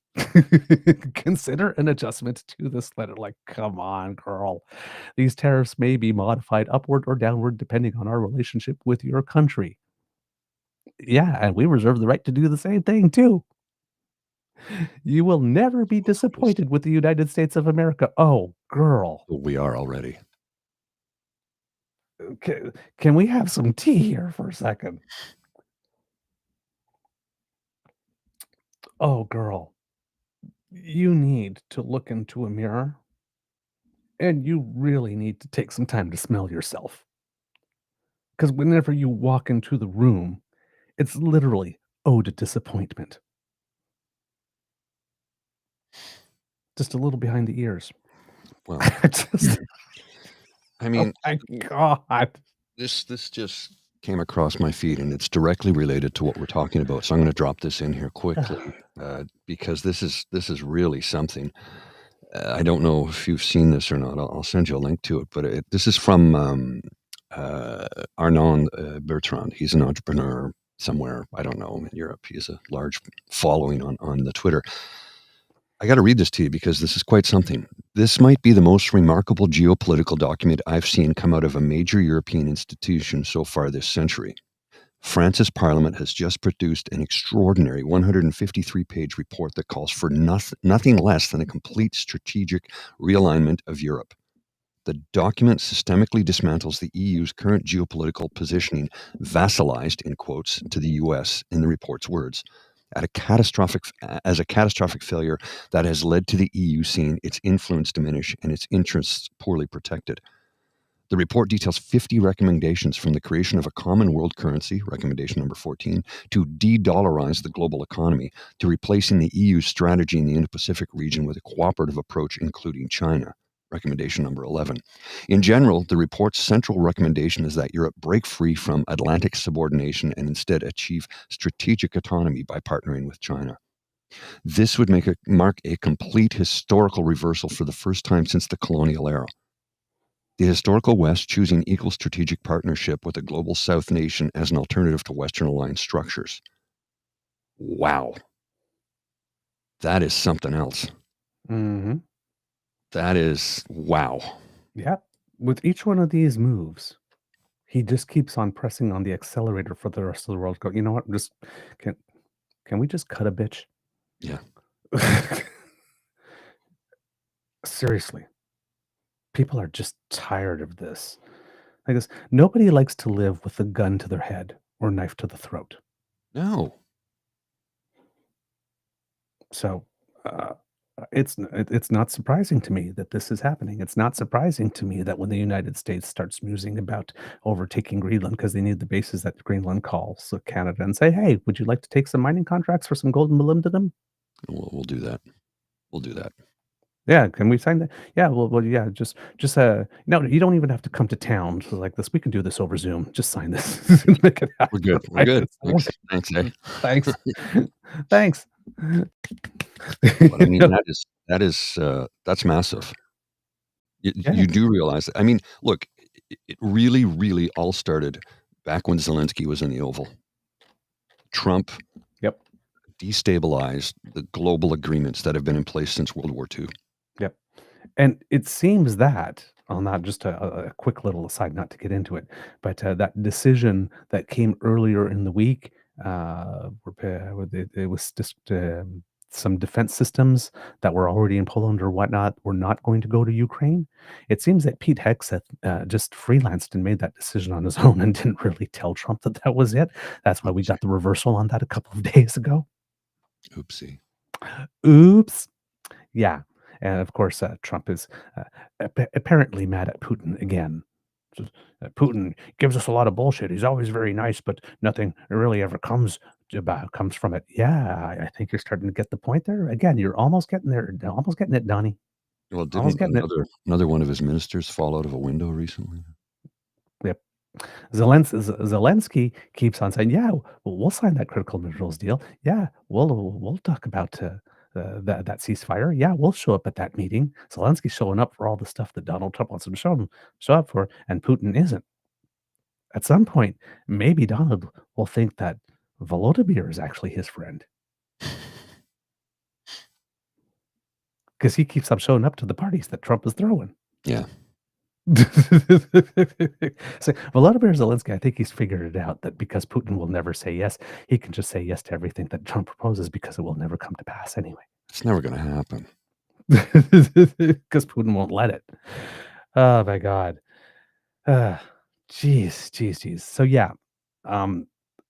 consider an adjustment to this letter. Like, come on, girl. These tariffs may be modified upward or downward depending on our relationship with your country. Yeah, and we reserve the right to do the same thing too. You will never be disappointed with the United States of America. Oh, girl. We are already. Can we have some tea here for a second? Oh, girl. You need to look into a mirror, and you really need to take some time to smell yourself. Because whenever you walk into the room, it's literally ode to disappointment. Just a little behind the ears. Well, I mean, oh my God. This just came across my feed, and it's directly related to what we're talking about. So I'm going to drop this in here quickly because this is really something. I don't know if you've seen this or not. I'll send you a link to it. But this is from Arnaud Bertrand. He's an entrepreneur somewhere, I don't know, in Europe. He has a large following on the Twitter. I got to read this to you because this is quite something. This might be the most remarkable geopolitical document I've seen come out of a major European institution so far this century. France's parliament has just produced an extraordinary 153-page report that calls for nothing less than a complete strategic realignment of Europe. The document systemically dismantles the EU's current geopolitical positioning, vassalized, in quotes, to the US, in the report's words, as a catastrophic failure that has led to the EU seeing its influence diminish and its interests poorly protected. The report details 50 recommendations from the creation of a common world currency, recommendation number 14, to de-dollarize the global economy, to replacing the EU's strategy in the Indo-Pacific region with a cooperative approach, including China, recommendation number 11. In general, the report's central recommendation is that Europe break free from Atlantic subordination and instead achieve strategic autonomy by partnering with China. This would mark a complete historical reversal for the first time since the colonial era. The historical West choosing equal strategic partnership with a global South nation as an alternative to Western aligned structures. Wow. That is something else. Mm-hmm. That is wow. Yeah. With each one of these moves, he just keeps on pressing on the accelerator for the rest of the world. Go, you know what? Just can we just cut a bitch? Yeah. Seriously. People are just tired of this. I guess nobody likes to live with a gun to their head or knife to the throat. No. So it's not surprising to me that this is happening. It's not surprising to me that when the United States starts musing about overtaking Greenland because they need the bases that Greenland calls Canada and say, "Hey, would you like to take some mining contracts for some gold and molybdenum?" We'll do that. We'll do that. Yeah, can we sign that? Yeah, well, yeah, just no, you don't even have to come to town like this. We can do this over Zoom. Just sign this. Make it happen. We're good. We're good. Thanks, eh? Thanks. Thanks. But I mean, that's massive. You do realize that. I mean, look, it really, really all started back when Zelensky was in the Oval. Trump destabilized the global agreements that have been in place since World War II. Yep. And it seems that, on that, just a quick little aside, not to get into it, but that decision that came earlier in the week, it was just some defense systems that were already in Poland or whatnot were not going to go to Ukraine. It seems that Pete Hegseth just freelanced and made that decision on his own and didn't really tell Trump that that was it. That's why we got the reversal on that a couple of days ago. Oopsie. Oops. Yeah. And of course, Trump is apparently mad at Putin again. Putin gives us a lot of bullshit. He's always very nice, but nothing really ever comes from it. Yeah, I think you're starting to get the point there. Again, you're almost getting there. Almost getting it, Donnie. Well, didn't another one of his ministers fall out of a window recently? Yep. Zelensky keeps on saying, "Yeah, we'll sign that critical minerals deal. Yeah, we'll talk about that ceasefire. Yeah, we'll show up at that meeting." Zelensky's showing up for all the stuff that Donald Trump wants him to show up for, and Putin isn't. At some point, maybe Donald will think that Volodymyr is actually his friend, because he keeps on showing up to the parties that Trump is throwing. Yeah. So Volodymyr Zelensky, I think he's figured it out that because Putin will never say yes, he can just say yes to everything that Trump proposes because it will never come to pass anyway. It's never going to happen. Because Putin won't let it. Oh my God. Jeez. So yeah,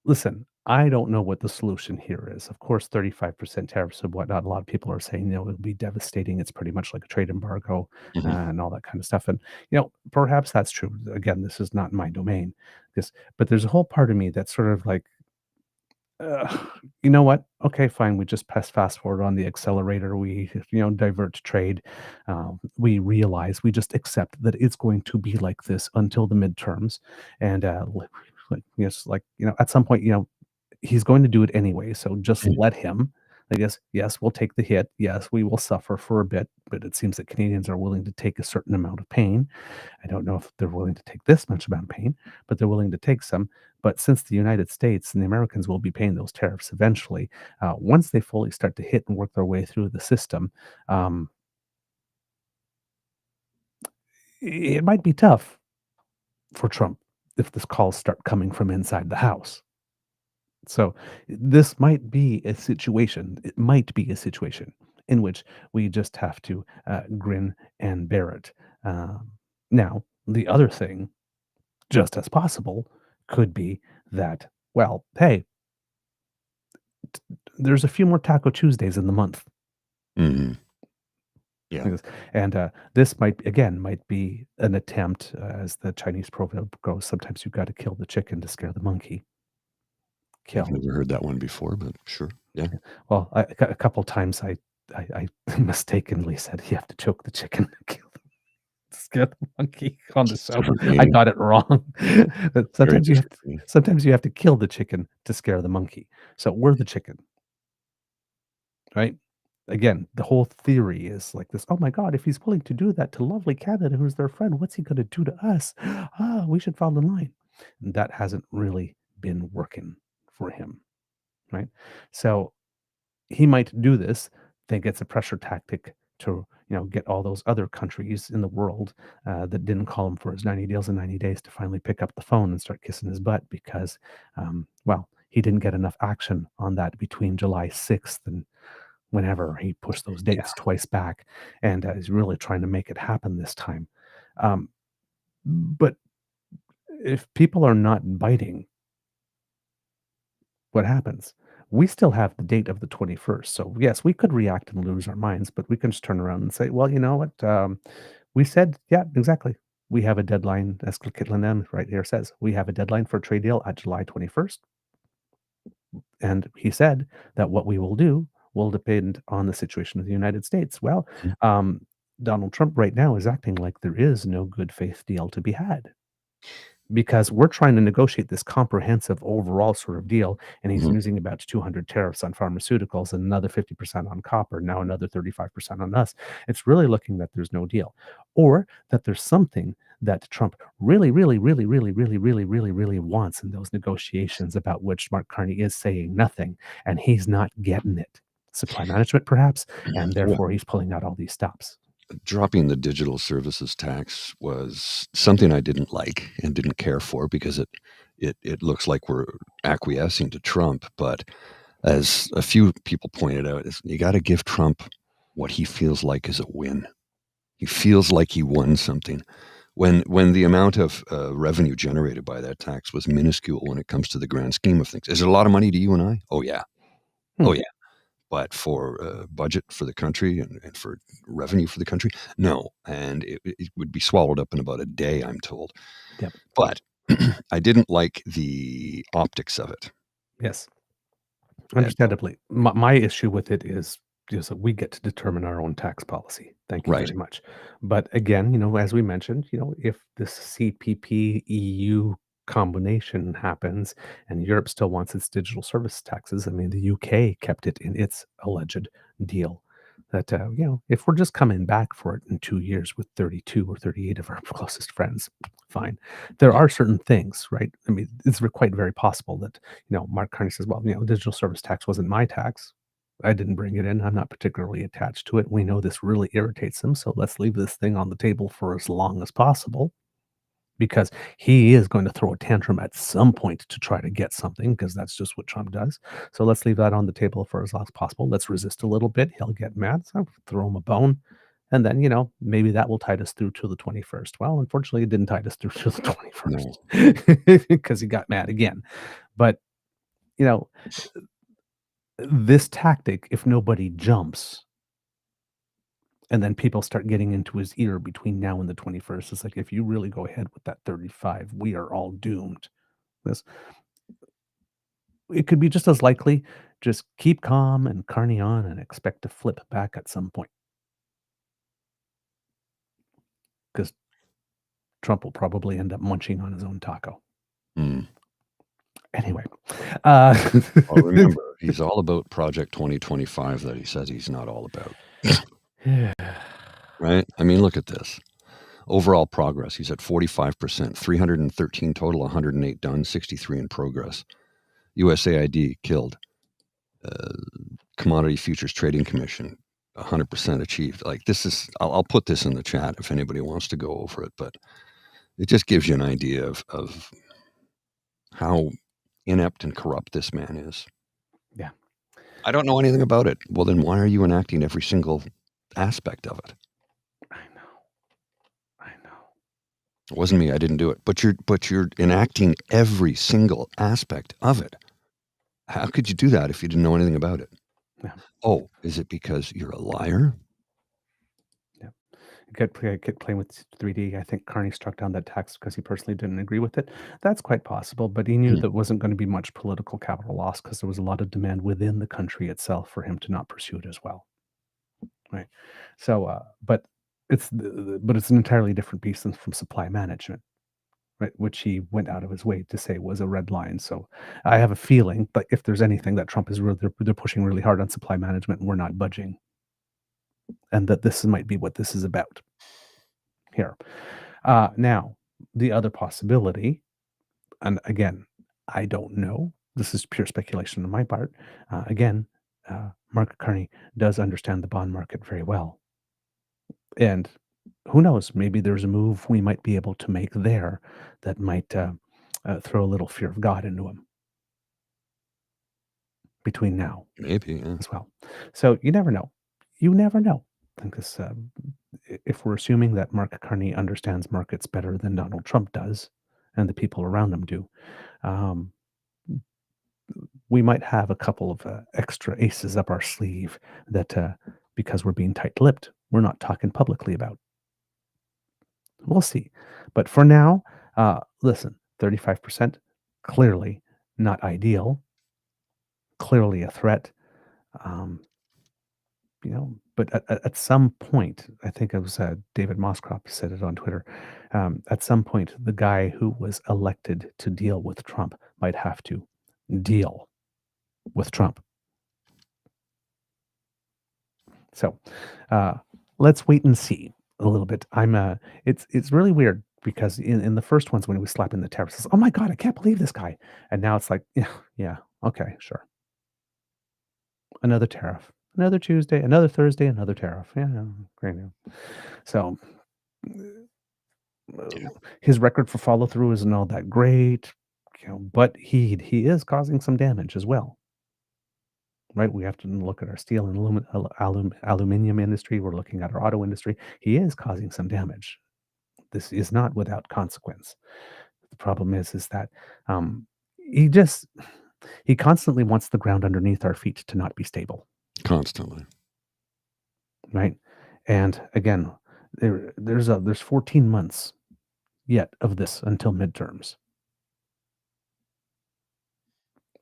listen, I don't know what the solution here is. Of course, 35% tariffs and whatnot. A lot of people are saying, it'll be devastating. It's pretty much like a trade embargo and all that kind of stuff. And, perhaps that's true. Again, this is not my domain. But there's a whole part of me that's sort of like, you know what? Okay, fine. We just fast forward on the accelerator. We, divert trade. We realize, we just accept that it's going to be like this until the midterms. And at some point, he's going to do it anyway. So just let him. I guess, yes, we'll take the hit. Yes, we will suffer for a bit, but it seems that Canadians are willing to take a certain amount of pain. I don't know if they're willing to take this much amount of pain, but they're willing to take some. But since the United States and the Americans will be paying those tariffs eventually, once they fully start to hit and work their way through the system, it might be tough for Trump if the calls start coming from inside the house. So this might be a situation. It might be a situation in which we just have to grin and bear it. Now, the other thing, just as possible, could be that, well, hey, there's a few more Taco Tuesdays in the month. Mm-hmm. Yeah. And this might be an attempt, as the Chinese proverb goes. Sometimes you've got to kill the chicken to scare the monkey. I've never heard that one before, but sure. Yeah. Well, a couple times I mistakenly said you have to choke the chicken to scare the monkey on the show. I got it wrong. But sometimes you have to kill the chicken to scare the monkey. So we're the chicken, right? Again, the whole theory is like this. Oh my God! If he's willing to do that to lovely Canada, who's their friend, what's he going to do to us? We should fall in line. And that hasn't really been working for him, right? So he might do this, think it's a pressure tactic to get all those other countries in the world that didn't call him for his 90 deals in 90 days to finally pick up the phone and start kissing his butt because, well, he didn't get enough action on that between July 6th and whenever he pushed those dates twice back, and he's really trying to make it happen this time. But if people are not biting, what happens? We still have the date of the 21st. So, yes, we could react and lose our minds, but we can just turn around and say, well, you know what? We said, yeah, exactly. We have a deadline, as Kitlan M right here says, we have a deadline for a trade deal at July 21st. And he said that what we will do will depend on the situation of the United States. Well, Donald Trump right now is acting like there is no good faith deal to be had, because we're trying to negotiate this comprehensive overall sort of deal, and he's using about 200 tariffs on pharmaceuticals and another 50% on copper, now another 35% on us. It's really looking that there's no deal, or that there's something that Trump really, really, really, really, really, really, really, really wants in those negotiations, about which Mark Carney is saying nothing, and he's not getting it. Supply management, perhaps, and therefore he's pulling out all these stops. Dropping the digital services tax was something I didn't like and didn't care for, because it looks like we're acquiescing to Trump. But as a few people pointed out, you got to give Trump what he feels like is a win. He feels like he won something. When the amount of revenue generated by that tax was minuscule when it comes to the grand scheme of things. Is it a lot of money to you and I? Oh, yeah. Oh, yeah. But for budget for the country and for revenue for the country, no. And it would be swallowed up in about a day, I'm told. Yep. But I didn't like the optics of it. Yes. Understandably. My issue with it is that we get to determine our own tax policy. Thank you very much. But again, as we mentioned, if this CPP EU combination happens and Europe still wants its digital service taxes, I mean, the UK kept it in its alleged deal. That, if we're just coming back for it in 2 years with 32 or 38 of our closest friends, fine. There are certain things, right? I mean, it's quite very possible that, Mark Carney says, well, digital service tax wasn't my tax. I didn't bring it in. I'm not particularly attached to it. We know this really irritates him, so let's leave this thing on the table for as long as possible, because he is going to throw a tantrum at some point to try to get something, because that's just what Trump does. So let's leave that on the table for as long as possible. Let's resist a little bit. He'll get mad. So throw him a bone. And then, maybe that will tide us through to the 21st. Well, unfortunately, it didn't tide us through to the 21st because he got mad again. But, this tactic, if nobody jumps, and then people start getting into his ear between now and the 21st, it's like, if you really go ahead with that 35, we are all doomed. It could be just as likely, just keep calm and Carney on and expect to flip back at some point. Because Trump will probably end up munching on his own taco. Anyway. Well, remember, he's all about Project 2025 that he says he's not all about. Right? I mean, look at this. Overall progress, he's at 45%, 313 total, 108 done, 63 in progress. USAID killed. Commodity Futures Trading Commission, 100% achieved. Like, this is, I'll put this in the chat if anybody wants to go over it, but it just gives you an idea of how inept and corrupt this man is. Yeah. I don't know anything about it. Well, then why are you enacting every single aspect of it? I know. It wasn't me. I didn't do it. But you're enacting every single aspect of it. How could you do that if you didn't know anything about it? Yeah. Oh, is it because you're a liar? Kept playing with 3D. I think Carney struck down that tax because he personally didn't agree with it. That's quite possible, but he knew Hmm. there wasn't going to be much political capital loss because there was a lot of demand within the country itself for him to not pursue it as well. Right. So, but it's an entirely different beast than from supply management, right? Which he went out of his way to say was a red line. So I have a feeling, but if there's anything that Trump is really, they're pushing really hard on supply management and we're not budging, and that this might be what this is about here. Now, the other possibility, and again, I don't know. This is pure speculation on my part. Again, Mark Carney does understand the bond market very well. And who knows? Maybe there's a move we might be able to make there that might throw a little fear of God into him between now Maybe, yeah. as well. So you never know. You never know. I think this, if we're assuming that Mark Carney understands markets better than Donald Trump does, and the people around him do, um, we might have a couple of extra aces up our sleeve that, because we're being tight-lipped, we're not talking publicly about. We'll see. But for now, listen, 35%, clearly not ideal, clearly a threat. Um, but at some point, I think it was David Moscrop said it on Twitter. At some point, the guy who was elected to deal with Trump might have to deal with Trump. So let's wait and see a little bit. It's really weird because in the first ones when he was slapping the tariffs, it's, oh my God, I can't believe this guy. And now it's like, yeah, okay, sure. Another tariff, another Tuesday, another Thursday, another tariff. Yeah, great. So Yeah. his record for follow through isn't all that great, but he is causing some damage as well. Right, we have to look at our steel and aluminum industry. We're looking at our auto industry. He is causing some damage. This is not without consequence. The problem is that um, he just he constantly wants the ground underneath our feet to not be stable, Constantly. right? And again, there's 14 months yet of this until midterms.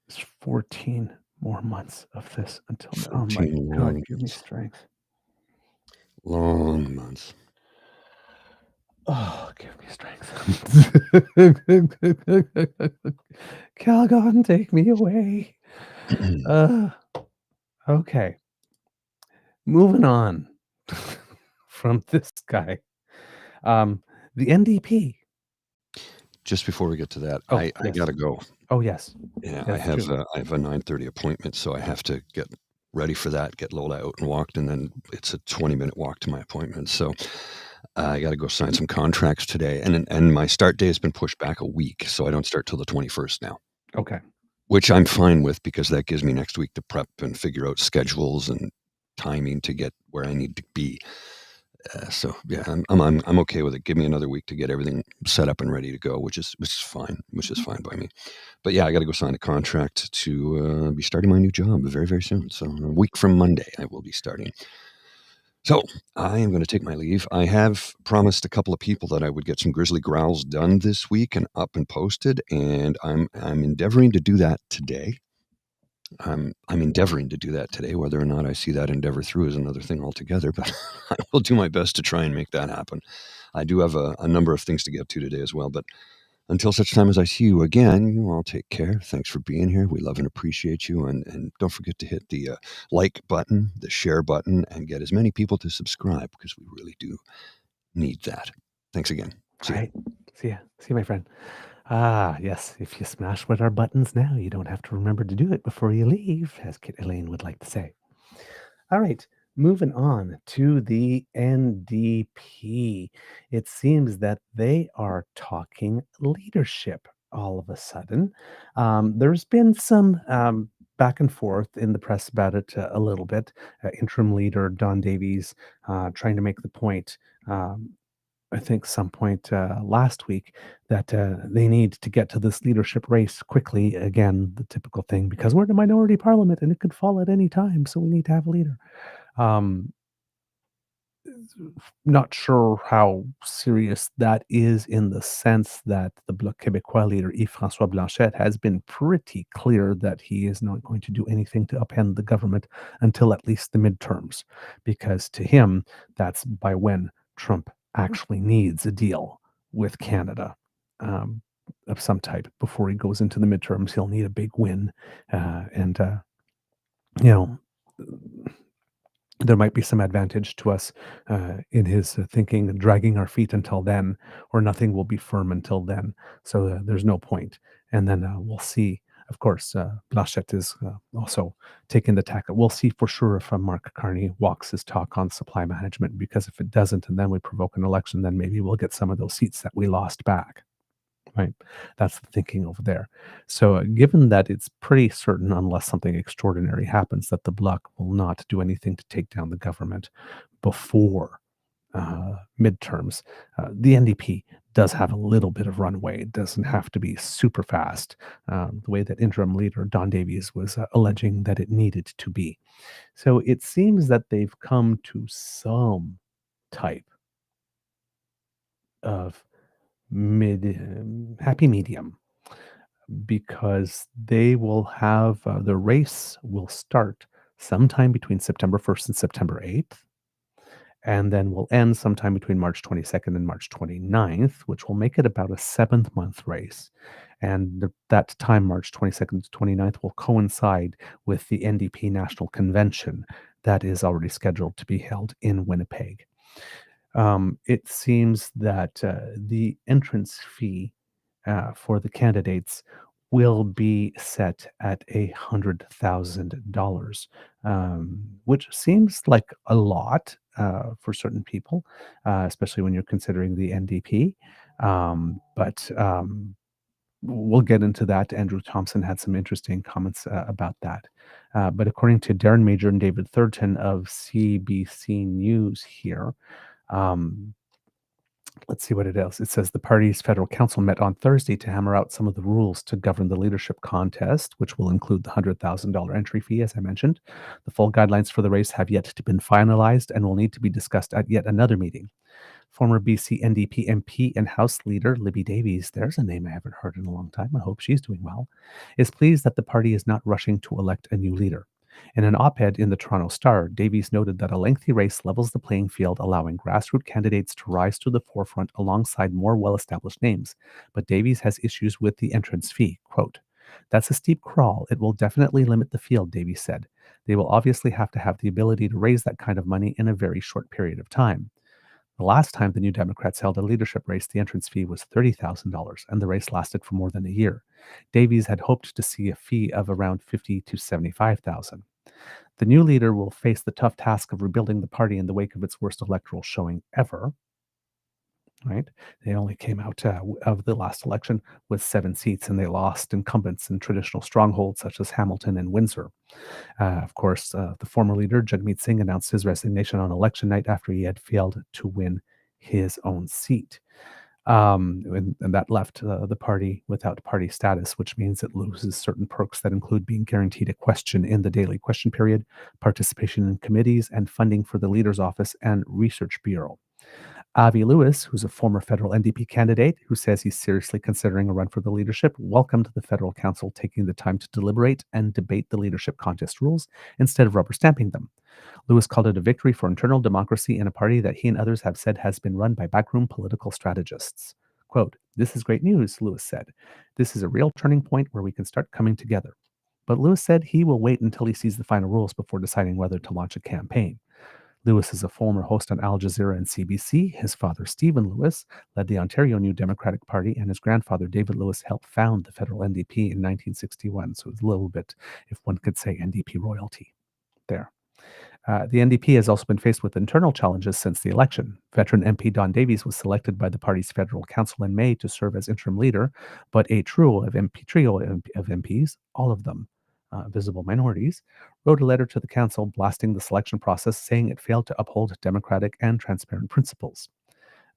There's 14 more months of this until. Oh my 14 God, long give me months. strength. Long months. Oh, give me strength. Calgon, take me away. Okay. Moving on from this guy. The NDP. Just before we get to that, Oh, I yes. gotta go. Oh, yes. Yeah, Yes, true. I have a 9:30 appointment, so I have to get ready for that, get Lola out and walked, and then it's a 20-minute walk to my appointment. So I got to go sign some contracts today, and my start day has been pushed back a week, so I don't start till the 21st now, Okay. which I'm fine with because that gives me next week to prep and figure out schedules and timing to get where I need to be. So yeah, I'm okay with it. Give me another week to get everything set up and ready to go, which is fine by me. But yeah, I got to go sign a contract to be starting my new job very, very soon. So a week from Monday, I will be starting. So I am going to take my leave. I have promised a couple of people that I would get some grizzly growls done this week and up and posted, and I'm endeavoring to do that today. I'm endeavoring to do that today. Whether or not I see that endeavor through is another thing altogether, but I will do my best to try and make that happen. I do have a number of things to get to today as well, but until such time as I see you again, you all take care. Thanks for being here. We love and appreciate you. And don't forget to hit the like button, the share button, and get as many people to subscribe because we really do need that. Thanks again. See All ya. right. See ya. See you, my friend. Ah, yes. If you smash with our buttons now, you don't have to remember to do it before you leave, as Kit Elaine would like to say. All right. Moving on to the NDP. It seems that they are talking leadership all of a sudden. There's been some back and forth in the press about it a little bit. Interim leader Don Davies trying to make the point. I think some point last week that they need to get to this leadership race quickly. Again, the typical thing because we're in a minority parliament and it could fall at any time, so we need to have a leader. Um, not sure how serious that is in the sense that the Bloc Québécois leader Yves-François Blanchet has been pretty clear that he is not going to do anything to upend the government until at least the midterms, because to him, that's by when Trump actually needs a deal with Canada um, of some type. Before he goes into the midterms, he'll need a big win. You know, there might be some advantage to us in his thinking, dragging our feet until then, or nothing will be firm until then. So there's no point. And then we'll see. Of course, Blanchet is also taking the tack. We'll see for sure if Mark Carney walks his talk on supply management, because if it doesn't, and then we provoke an election, then maybe we'll get some of those seats that we lost back. Right. That's the thinking over there. So, given that it's pretty certain, unless something extraordinary happens, that the Bloc will not do anything to take down the government before midterms, the NDP does have a little bit of runway. It doesn't have to be super fast, the way that interim leader Don Davies was alleging that it needed to be. So, it seems that they've come to some type of happy medium, because they will have the race will start sometime between September 1st and September 8th, and then will end sometime between March 22nd and March 29th, which will make it about a 7-month race. And that time, March 22nd to 29th, will coincide with the NDP National Convention that is already scheduled to be held in Winnipeg. It seems that the entrance fee for the candidates will be set at $100,000, which seems like a lot for certain people, especially when you're considering the NDP. But we'll get into that. Andrew Thompson had some interesting comments about that. But according to Darren Major and David Thurton of CBC News here, let's see what it is. It says the party's federal council met on Thursday to hammer out some of the rules to govern the leadership contest, which will include the $100,000 entry fee, as I mentioned. The full guidelines for the race have yet to be finalized and will need to be discussed at yet another meeting. Former BC NDP MP and House Leader Libby Davies, there's a name I haven't heard in a long time, I hope she's doing well, is pleased that the party is not rushing to elect a new leader. In an op-ed in the Toronto Star, Davies noted that a lengthy race levels the playing field, allowing grassroots candidates to rise to the forefront alongside more well-established names. But Davies has issues with the entrance fee. Quote, "That's a steep crawl. It will definitely limit the field," Davies said. "They will obviously have to have the ability to raise that kind of money in a very short period of time." The last time the New Democrats held a leadership race, the entrance fee was $30,000, and the race lasted for more than a year. Davies had hoped to see a fee of around $50,000 to $75,000. The new leader will face the tough task of rebuilding the party in the wake of its worst electoral showing ever. Right? They only came out of the last election with 7 seats, and they lost incumbents in traditional strongholds such as Hamilton and Windsor. Of course, the former leader, Jagmeet Singh, announced his resignation on election night after he had failed to win his own seat. And that left the party without party status, which means it loses certain perks that include being guaranteed a question in the daily question period, participation in committees, and funding for the leader's office and research bureau. Avi Lewis, who's a former federal NDP candidate who says he's seriously considering a run for the leadership, welcomed the federal council taking the time to deliberate and debate the leadership contest rules instead of rubber stamping them. Lewis called it a victory for internal democracy in a party that he and others have said has been run by backroom political strategists. Quote, "This is great news," Lewis said. "This is a real turning point where we can start coming together." But Lewis said he will wait until he sees the final rules before deciding whether to launch a campaign. Lewis is a former host on Al Jazeera and CBC. His father, Stephen Lewis, led the Ontario New Democratic Party, and his grandfather, David Lewis, helped found the federal NDP in 1961. So it's a little bit, if one could say, NDP royalty there. The NDP has also been faced with internal challenges since the election. Veteran MP Don Davies was selected by the party's federal council in May to serve as interim leader, but a trio of MPs, all of them visible minorities, wrote a letter to the council blasting the selection process, saying it failed to uphold democratic and transparent principles.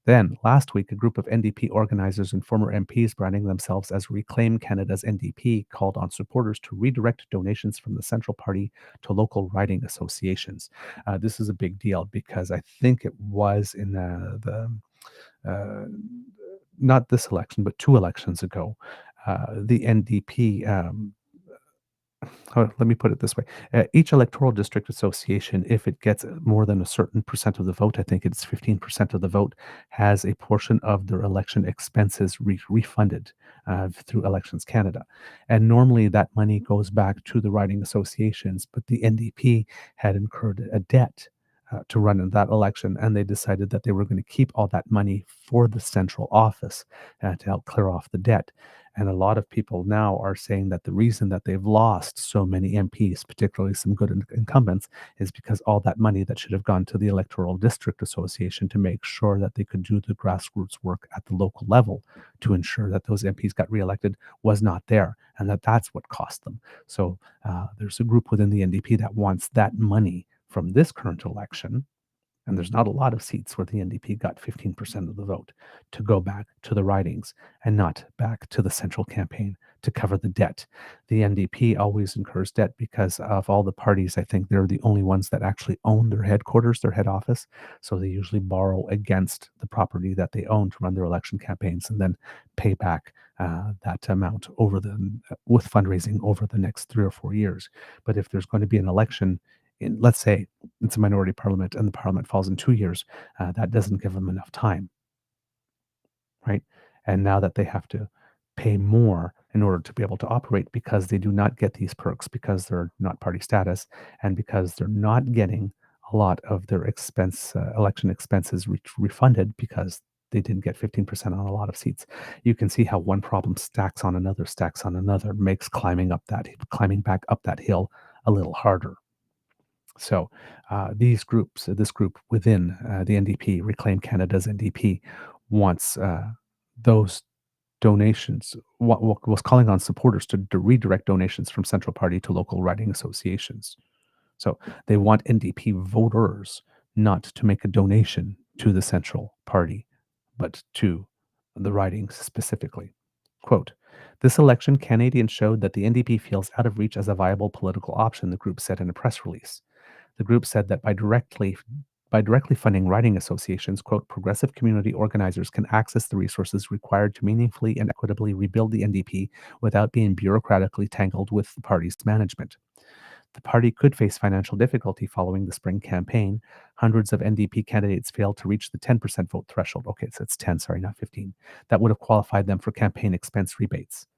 Then, last week, a group of NDP organizers and former MPs branding themselves as Reclaim Canada's NDP called on supporters to redirect donations from the Central Party to local riding associations. This is a big deal because I think it was in uh, not this election, but 2 elections ago, the NDP let me put it this way. Each electoral district association, if it gets more than a certain percent of the vote, I think it's 15% of the vote, has a portion of their election expenses refunded through Elections Canada. And normally that money goes back to the riding associations, but the NDP had incurred a debt to run in that election, and they decided that they were going to keep all that money for the central office to help clear off the debt. And a lot of people now are saying that the reason that they've lost so many MPs, particularly some good incumbents, is because all that money that should have gone to the Electoral District Association to make sure that they could do the grassroots work at the local level to ensure that those MPs got reelected was not there, and that's what cost them. So there's a group within the NDP that wants that money from this current election, and there's not a lot of seats where the NDP got 15% of the vote, to go back to the ridings and not back to the central campaign to cover the debt. The NDP always incurs debt because of all the parties. I think they're the only ones that actually own their headquarters, their head office. So they usually borrow against the property that they own to run their election campaigns and then pay back that amount with fundraising over the next 3 or 4 years. But if there's going to be an election let's say it's a minority parliament and the parliament falls in 2 years, that doesn't give them enough time, right? And now that they have to pay more in order to be able to operate because they do not get these perks because they're not party status and because they're not getting a lot of their election expenses refunded because they didn't get 15% on a lot of seats. You can see how one problem stacks on another, makes climbing back up that hill a little harder. So this group within the NDP, Reclaim Canada's NDP, wants those donations, was calling on supporters to redirect donations from Central Party to local riding associations. So they want NDP voters not to make a donation to the Central Party, but to the ridings specifically. Quote, "This election, Canadians showed that the NDP feels out of reach as a viable political option," the group said in a press release. The group said that by directly funding riding associations, quote, "progressive community organizers can access the resources required to meaningfully and equitably rebuild the NDP without being bureaucratically tangled with the party's management." The party could face financial difficulty following the spring campaign. Hundreds of NDP candidates failed to reach the 10% vote threshold. Okay, so it's 10, sorry, not 15. That would have qualified them for campaign expense rebates.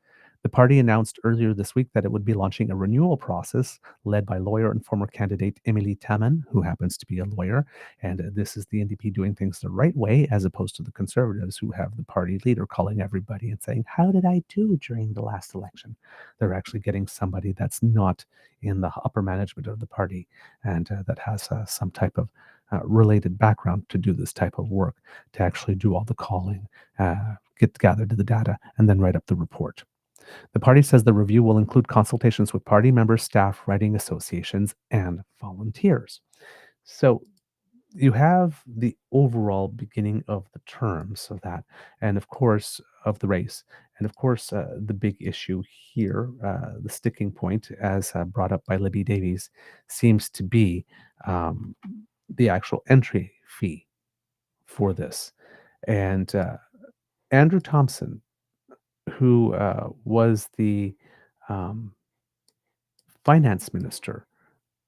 The party announced earlier this week that it would be launching a renewal process led by lawyer and former candidate Emily Taman, who happens to be a lawyer. And this is the NDP doing things the right way, as opposed to the Conservatives, who have the party leader calling everybody and saying, "How did I do during the last election?" They're actually getting somebody that's not in the upper management of the party and that has some type of related background to do this type of work, to actually do all the calling, gather the data, and then write up the report. The party says the review will include consultations with party members, staff, riding associations, and volunteers. So you have the overall beginning of the terms of that, and of course, of the race. And of course, the big issue here, the sticking point, as brought up by Libby Davies, seems to be the actual entry fee for this. And Andrew Thompson, who was the um, finance minister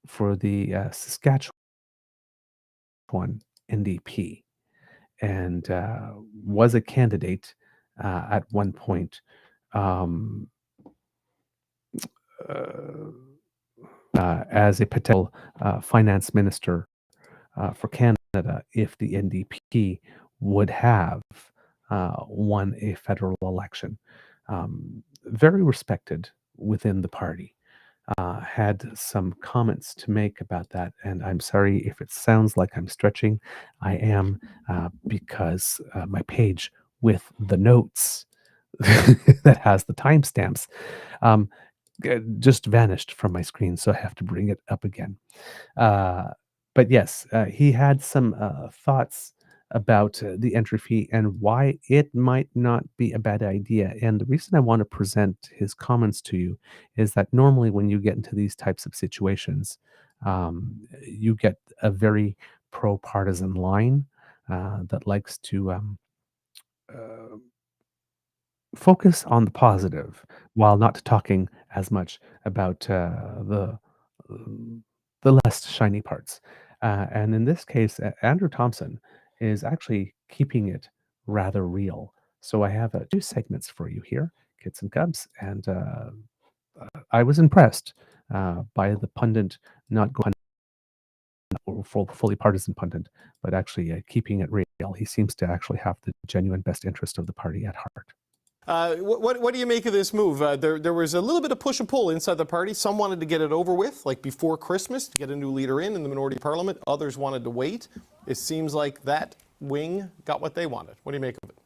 for the Saskatchewan NDP and was a candidate at one point um, as a potential finance minister for Canada if the NDP would have won a federal election. Very respected within the party. Had some comments to make about that, and I'm sorry if it sounds like I'm stretching. I am, because my page with the notes that has the timestamps just vanished from my screen, so I have to bring it up again. But yes, he had some thoughts about the entry fee and why it might not be a bad idea. And the reason I want to present his comments to you is that normally when you get into these types of situations, you get a very pro-partisan line that likes to uh, focus on the positive while not talking as much about the less shiny parts. And in this case, Andrew Thompson is actually keeping it rather real. So I have two segments for you here, kids and cubs, and I was impressed by the pundit not going fully partisan pundit, but actually keeping it real. He seems to actually have the genuine best interest of the party at heart. What do you make of this move? There was a little bit of push and pull inside the party. Some wanted to get it over with, like before Christmas, to get a new leader in the minority parliament. Others wanted to wait. It seems like that wing got what they wanted. What do you make of it?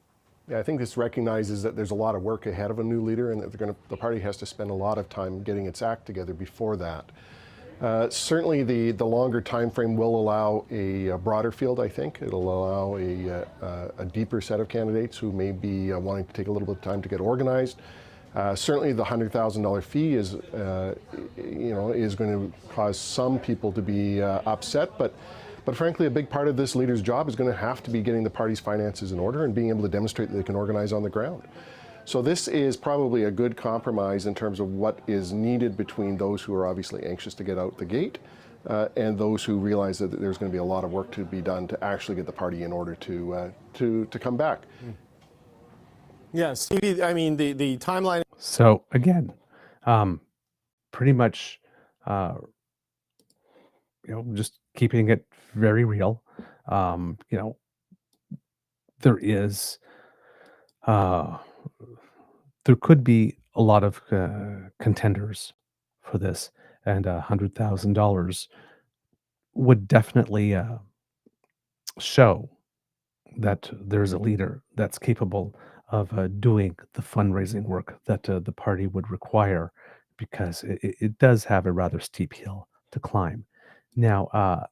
Yeah, I think this recognizes that there's a lot of work ahead of a new leader and that the party has to spend a lot of time getting its act together before that. Certainly the longer time frame will allow a broader field, I think. It'll allow a deeper set of candidates who may be wanting to take a little bit of time to get organized. Certainly the $100,000 fee is, is going to cause some people to be upset, but frankly, a big part of this leader's job is going to have to be getting the party's finances in order and being able to demonstrate that they can organize on the ground. So this is probably a good compromise in terms of what is needed between those who are obviously anxious to get out the gate and those who realize that there's going to be a lot of work to be done to actually get the party in order to come back. Yeah, Stevie, I mean, the timeline. So again, pretty much, just keeping it very real. There is, there could be a lot of contenders for this, and $100,000 would definitely show that there's a leader that's capable of doing the fundraising work that the party would require, because it does have a rather steep hill to climb. Now,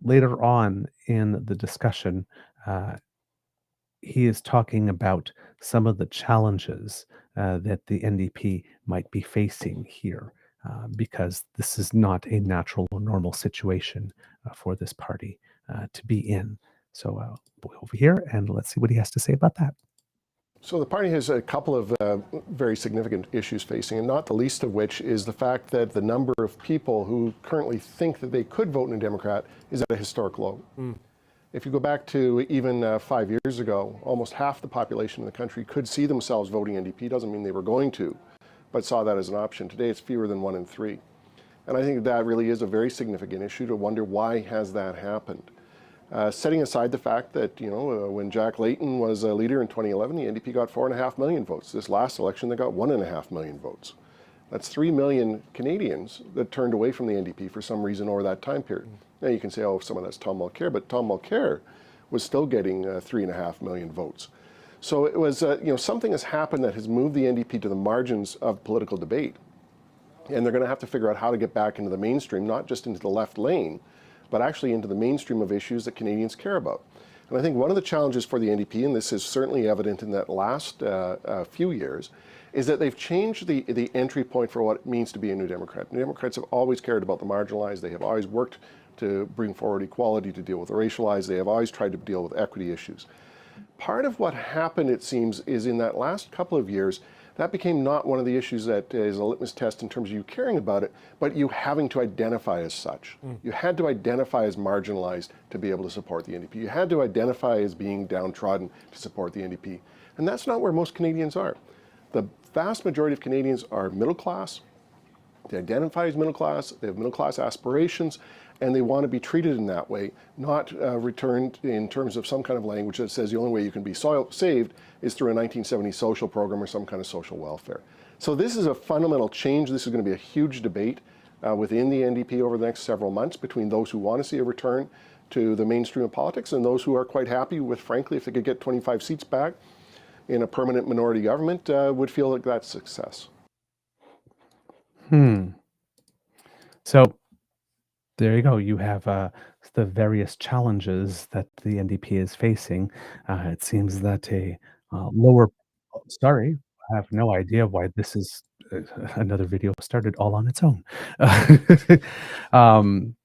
later on in the discussion, he is talking about some of the challenges that the NDP might be facing here, because this is not a natural or normal situation for this party to be in. So over here, and let's see what he has to say about that. So the party has a couple of very significant issues facing, and not the least of which is the fact that the number of people who currently think that they could vote in a Democrat is at a historic low. If you go back to even 5 years ago, almost half the population in the country could see themselves voting NDP. Doesn't mean they were going to, but saw that as an option. Today it's fewer than 1 in 3. And I think that really is a very significant issue to wonder why has that happened. Setting aside the fact that, when Jack Layton was a leader in 2011, the NDP got 4.5 million votes. This last election, they got 1.5 million votes. That's 3 million Canadians that turned away from the NDP for some reason over that time period. Now you can say, oh, some of that's Tom Mulcair, but Tom Mulcair was still getting 3.5 million votes. So it was, something has happened that has moved the NDP to the margins of political debate. And they're going to have to figure out how to get back into the mainstream, not just into the left lane, but actually into the mainstream of issues that Canadians care about. And I think one of the challenges for the NDP, and this is certainly evident in that last few years, is that they've changed the entry point for what it means to be a New Democrat. New Democrats have always cared about the marginalized. They have always worked to bring forward equality, to deal with the racialized. They have always tried to deal with equity issues. Part of what happened, it seems, is in that last couple of years, that became not one of the issues that is a litmus test in terms of you caring about it, but you having to identify as such. You had to identify as marginalized to be able to support the NDP. You had to identify as being downtrodden to support the NDP. And that's not where most Canadians are. The vast majority of Canadians are middle class. They identify as middle class, they have middle class aspirations, and they want to be treated in that way, not returned in terms of some kind of language that says the only way you can be saved is through a 1970s social program or some kind of social welfare. So this is a fundamental change. This is going to be a huge debate within the NDP over the next several months between those who want to see a return to the mainstream of politics and those who are quite happy with, frankly, if they could get 25 seats back in a permanent minority government, would feel like that's success. So There you go. You have the various challenges that the NDP is facing. It seems that a lower, oh, sorry, I have no idea why this is another video started all on its own. um,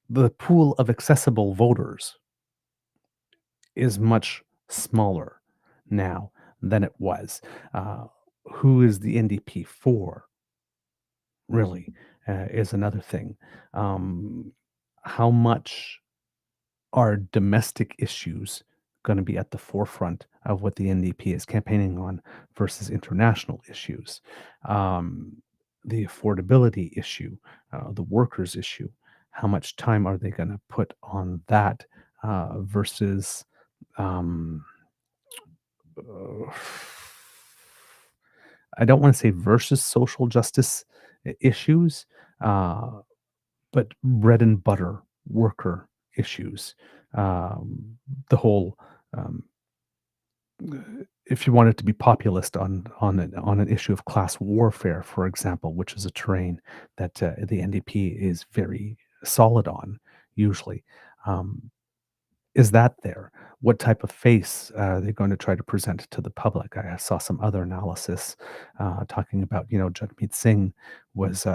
the pool of accessible voters is much smaller now than it was. Uh, who is the NDP for? Really, is another thing. Um, how much are domestic issues going to be at the forefront of what the NDP is campaigning on versus international issues? The affordability issue, the workers issue, how much time are they going to put on that versus um, uh, I don't want to say versus social justice issues, uh, but bread and butter worker issues. The whole, um, if you wanted to be populist on an issue of class warfare, for example, which is a terrain that the NDP is very solid on, usually. Um, is that there? What type of face are they going to try to present to the public? I saw some other analysis talking about, Jagmeet Singh was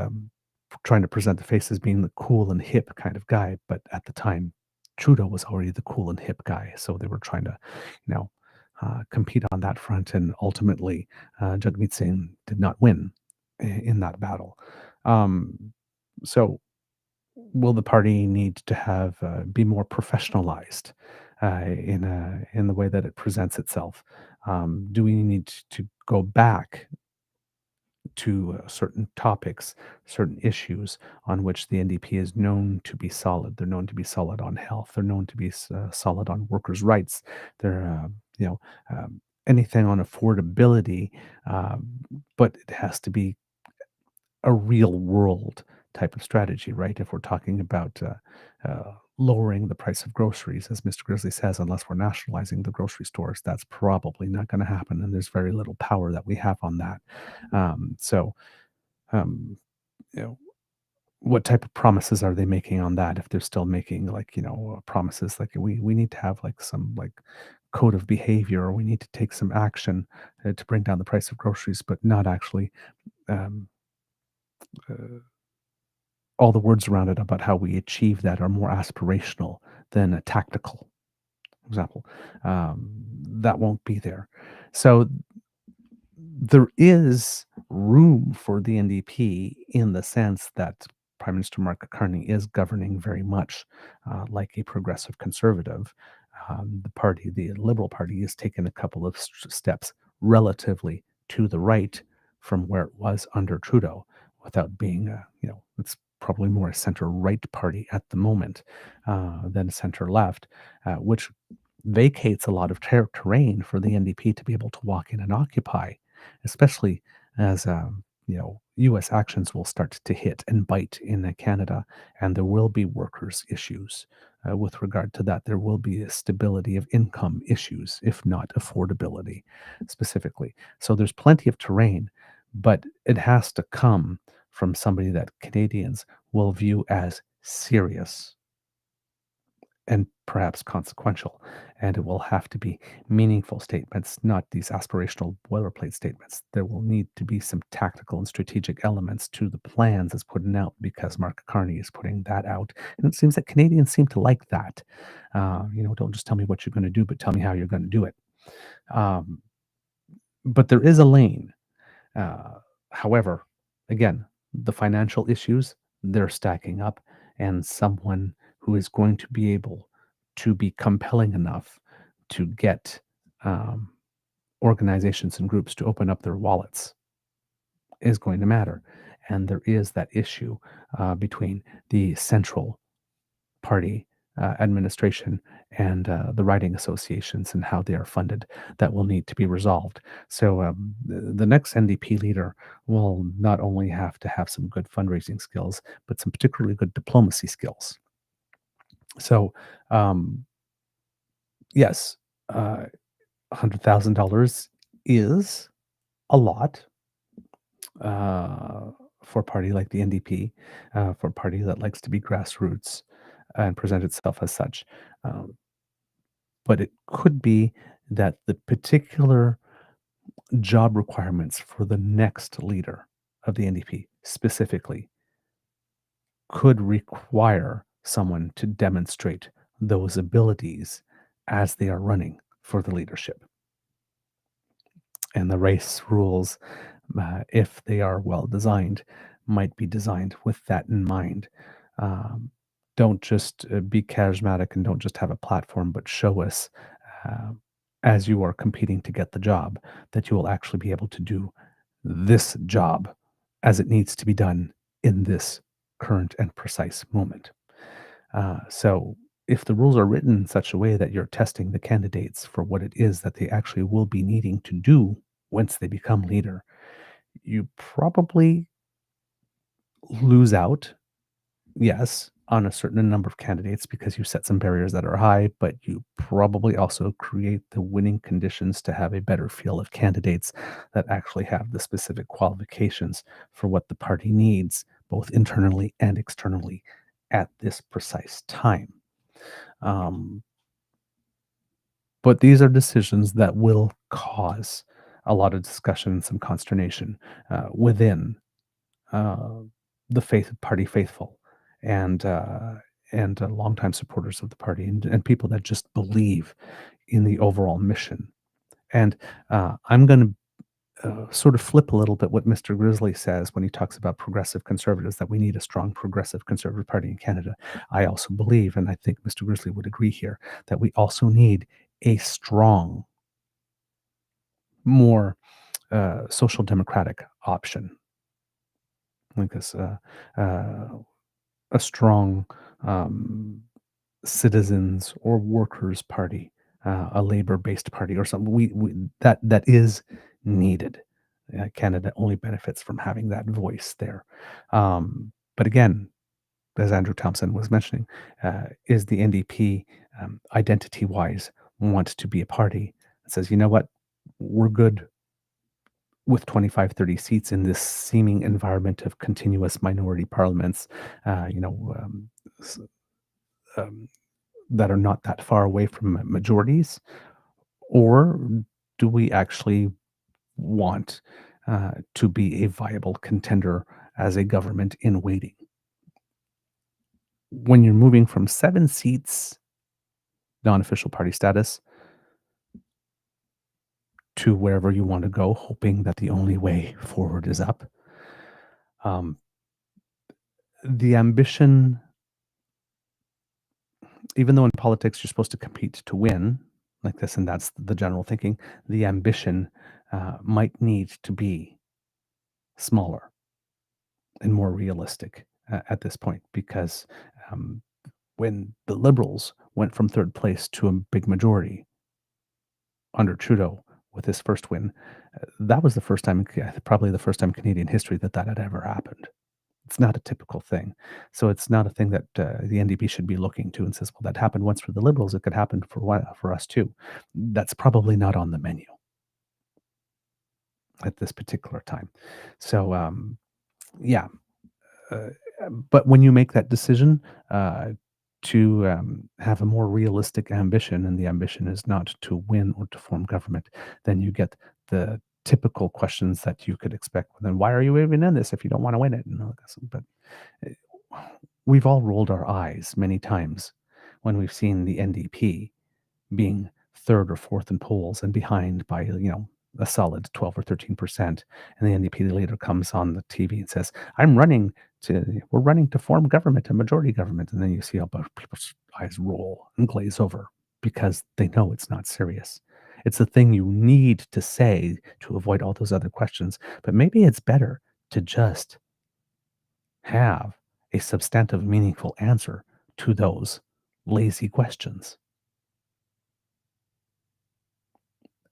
trying to present the face as being the cool and hip kind of guy, but at the time, Trudeau was already the cool and hip guy, so they were trying to, you know, compete on that front, and ultimately, Jagmeet Singh did not win in that battle. Um, so will the party need to have be more professionalized in the way that it presents itself? Do we need to go back to certain topics, certain issues on which the NDP is known to be solid? They're known to be solid on health. They're known to be solid on workers' rights. They're you know anything on affordability, uh, but it has to be a real world type of strategy, right? If we're talking about lowering the price of groceries, as Mr. Grizzly says, unless we're nationalizing the grocery stores, that's probably not going to happen. And there's very little power that we have on that. So, um, you know, what type of promises are they making on that? If they're still making promises like we need to have like some like code of behavior, or we need to take some action to bring down the price of groceries, but not actually um, uh, all the words around it about how we achieve that are more aspirational than a tactical example. That won't be there. So there is room for the NDP in the sense that Prime Minister Mark Carney is governing very much like a progressive conservative. The Liberal Party, has taken a couple of steps relatively to the right from where it was under Trudeau, without being, it's probably more a center right party at the moment than center left, which vacates a lot of terrain for the NDP to be able to walk in and occupy, especially as U.S. actions will start to hit and bite in Canada, and there will be workers' issues with regard to that. There will be a stability of income issues, if not affordability specifically. So there's plenty of terrain, but it has to come from somebody that Canadians will view as serious and perhaps consequential. And it will have to be meaningful statements, not these aspirational boilerplate statements. There will need to be some tactical and strategic elements to the plans that's putting out, because Mark Carney is putting that out. And it seems that Canadians seem to like that. Don't just tell me what you're going to do, but tell me how you're going to do it. But there is a lane. However, again, the financial issues, they're stacking up, and someone who is going to be able to be compelling enough to get organizations and groups to open up their wallets is going to matter. And there is that issue between the central party administration and the riding associations and how they are funded that will need to be resolved. So the next NDP leader will not only have to have some good fundraising skills, but some particularly good diplomacy skills. So yes, $100,000 is a lot for a party like the NDP, for a party that likes to be grassroots and present itself as such. Um, but it could be that the particular job requirements for the next leader of the NDP specifically could require someone to demonstrate those abilities as they are running for the leadership. And the race rules, if they are well designed, might be designed with that in mind. Don't just be charismatic and don't just have a platform, but show us uh, as you are competing to get the job that you will actually be able to do this job as it needs to be done in this current and precise moment. So if the rules are written in such a way that you're testing the candidates for what it is that they actually will be needing to do once they become leader, you probably lose out, yes, on a certain number of candidates because you set some barriers that are high, but you probably also create the winning conditions to have a better feel of candidates that actually have the specific qualifications for what the party needs, both internally and externally, at this precise time. But these are decisions that will cause a lot of discussion and some consternation within the party faithful and longtime supporters of the party and people that just believe in the overall mission. And I'm going to sort of flip a little bit what Mr. Grizzly says when he talks about progressive conservatives, that we need a strong progressive conservative party in Canada. I also believe, and I think Mr. Grizzly would agree here, that we also need a strong, more social democratic option. Like this, a strong citizens or workers party, a labor-based party or something. That is needed. Canada only benefits from having that voice there. But again, as Andrew Thompson was mentioning, is the NDP identity-wise want to be a party that says, you know what, we're good with 25, 30 seats in this seeming environment of continuous minority parliaments, that are not that far away from majorities? Or do we actually want to be a viable contender as a government in waiting? When you're moving from 7 seats, non-official party status, to wherever you want to go, hoping that the only way forward is up, the ambition, even though in politics you're supposed to compete to win, like this, and that's the general thinking, the ambition might need to be smaller and more realistic at this point, because when the Liberals went from third place to a big majority under Trudeau with his first win, that was the first time, probably the first time in Canadian history that had ever happened. It's not a typical thing. So it's not a thing that the NDP should be looking to and says, well, that happened once for the Liberals. It could happen for us too. That's probably not on the menu at this particular time. So, yeah. But when you make that decision to have a more realistic ambition, and the ambition is not to win or to form government, then you get the typical questions that you could expect. Then why are you even in this if you don't want to win it? But we've all rolled our eyes many times when we've seen the NDP being third or fourth in polls and behind by a solid 12 or 13%, and the NDP leader comes on the TV and says, we're running to form government, a majority government. And then you see how people's eyes roll and glaze over because they know it's not serious. It's the thing you need to say to avoid all those other questions. But maybe it's better to just have a substantive, meaningful answer to those lazy questions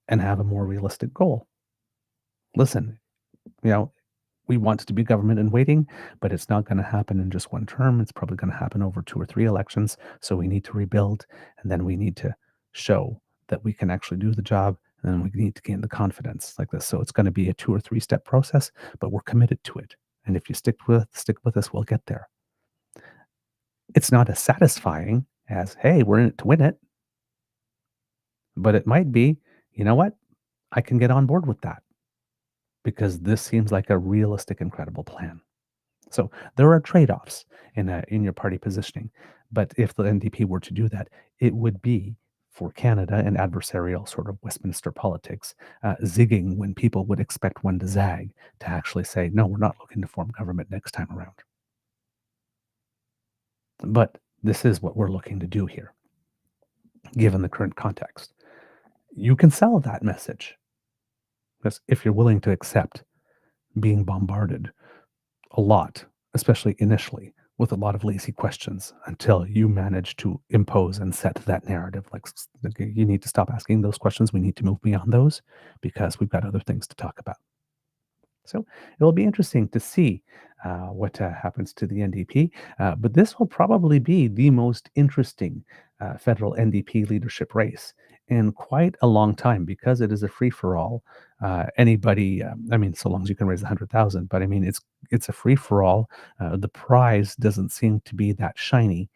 and have a more realistic goal. Listen, we want to be government in waiting, but it's not going to happen in just one term. It's probably going to happen over 2 or 3 elections. So we need to rebuild, and then we need to show that we can actually do the job, and then we need to gain the confidence like this. So it's going to be a 2 or 3 step process, but we're committed to it. And if you stick with us, we'll get there. It's not as satisfying as, hey, we're in it to win it. But it might be, you know what? I can get on board with that because this seems like a realistic and credible plan. So there are trade-offs in your party positioning. But if the NDP were to do that, it would be for Canada and adversarial sort of Westminster politics, zigging when people would expect one to zag, to actually say, no, we're not looking to form government next time around. But this is what we're looking to do here, given the current context. You can sell that message. Because if you're willing to accept being bombarded a lot, especially initially, with a lot of lazy questions until you manage to impose and set that narrative. Like, you need to stop asking those questions. We need to move beyond those because we've got other things to talk about. So it will be interesting to see what happens to the NDP. But this will probably be the most interesting federal NDP leadership race in quite a long time because it is a free-for-all. Anybody, so long as you can raise 100,000, but it's a free-for-all. The prize doesn't seem to be that shiny.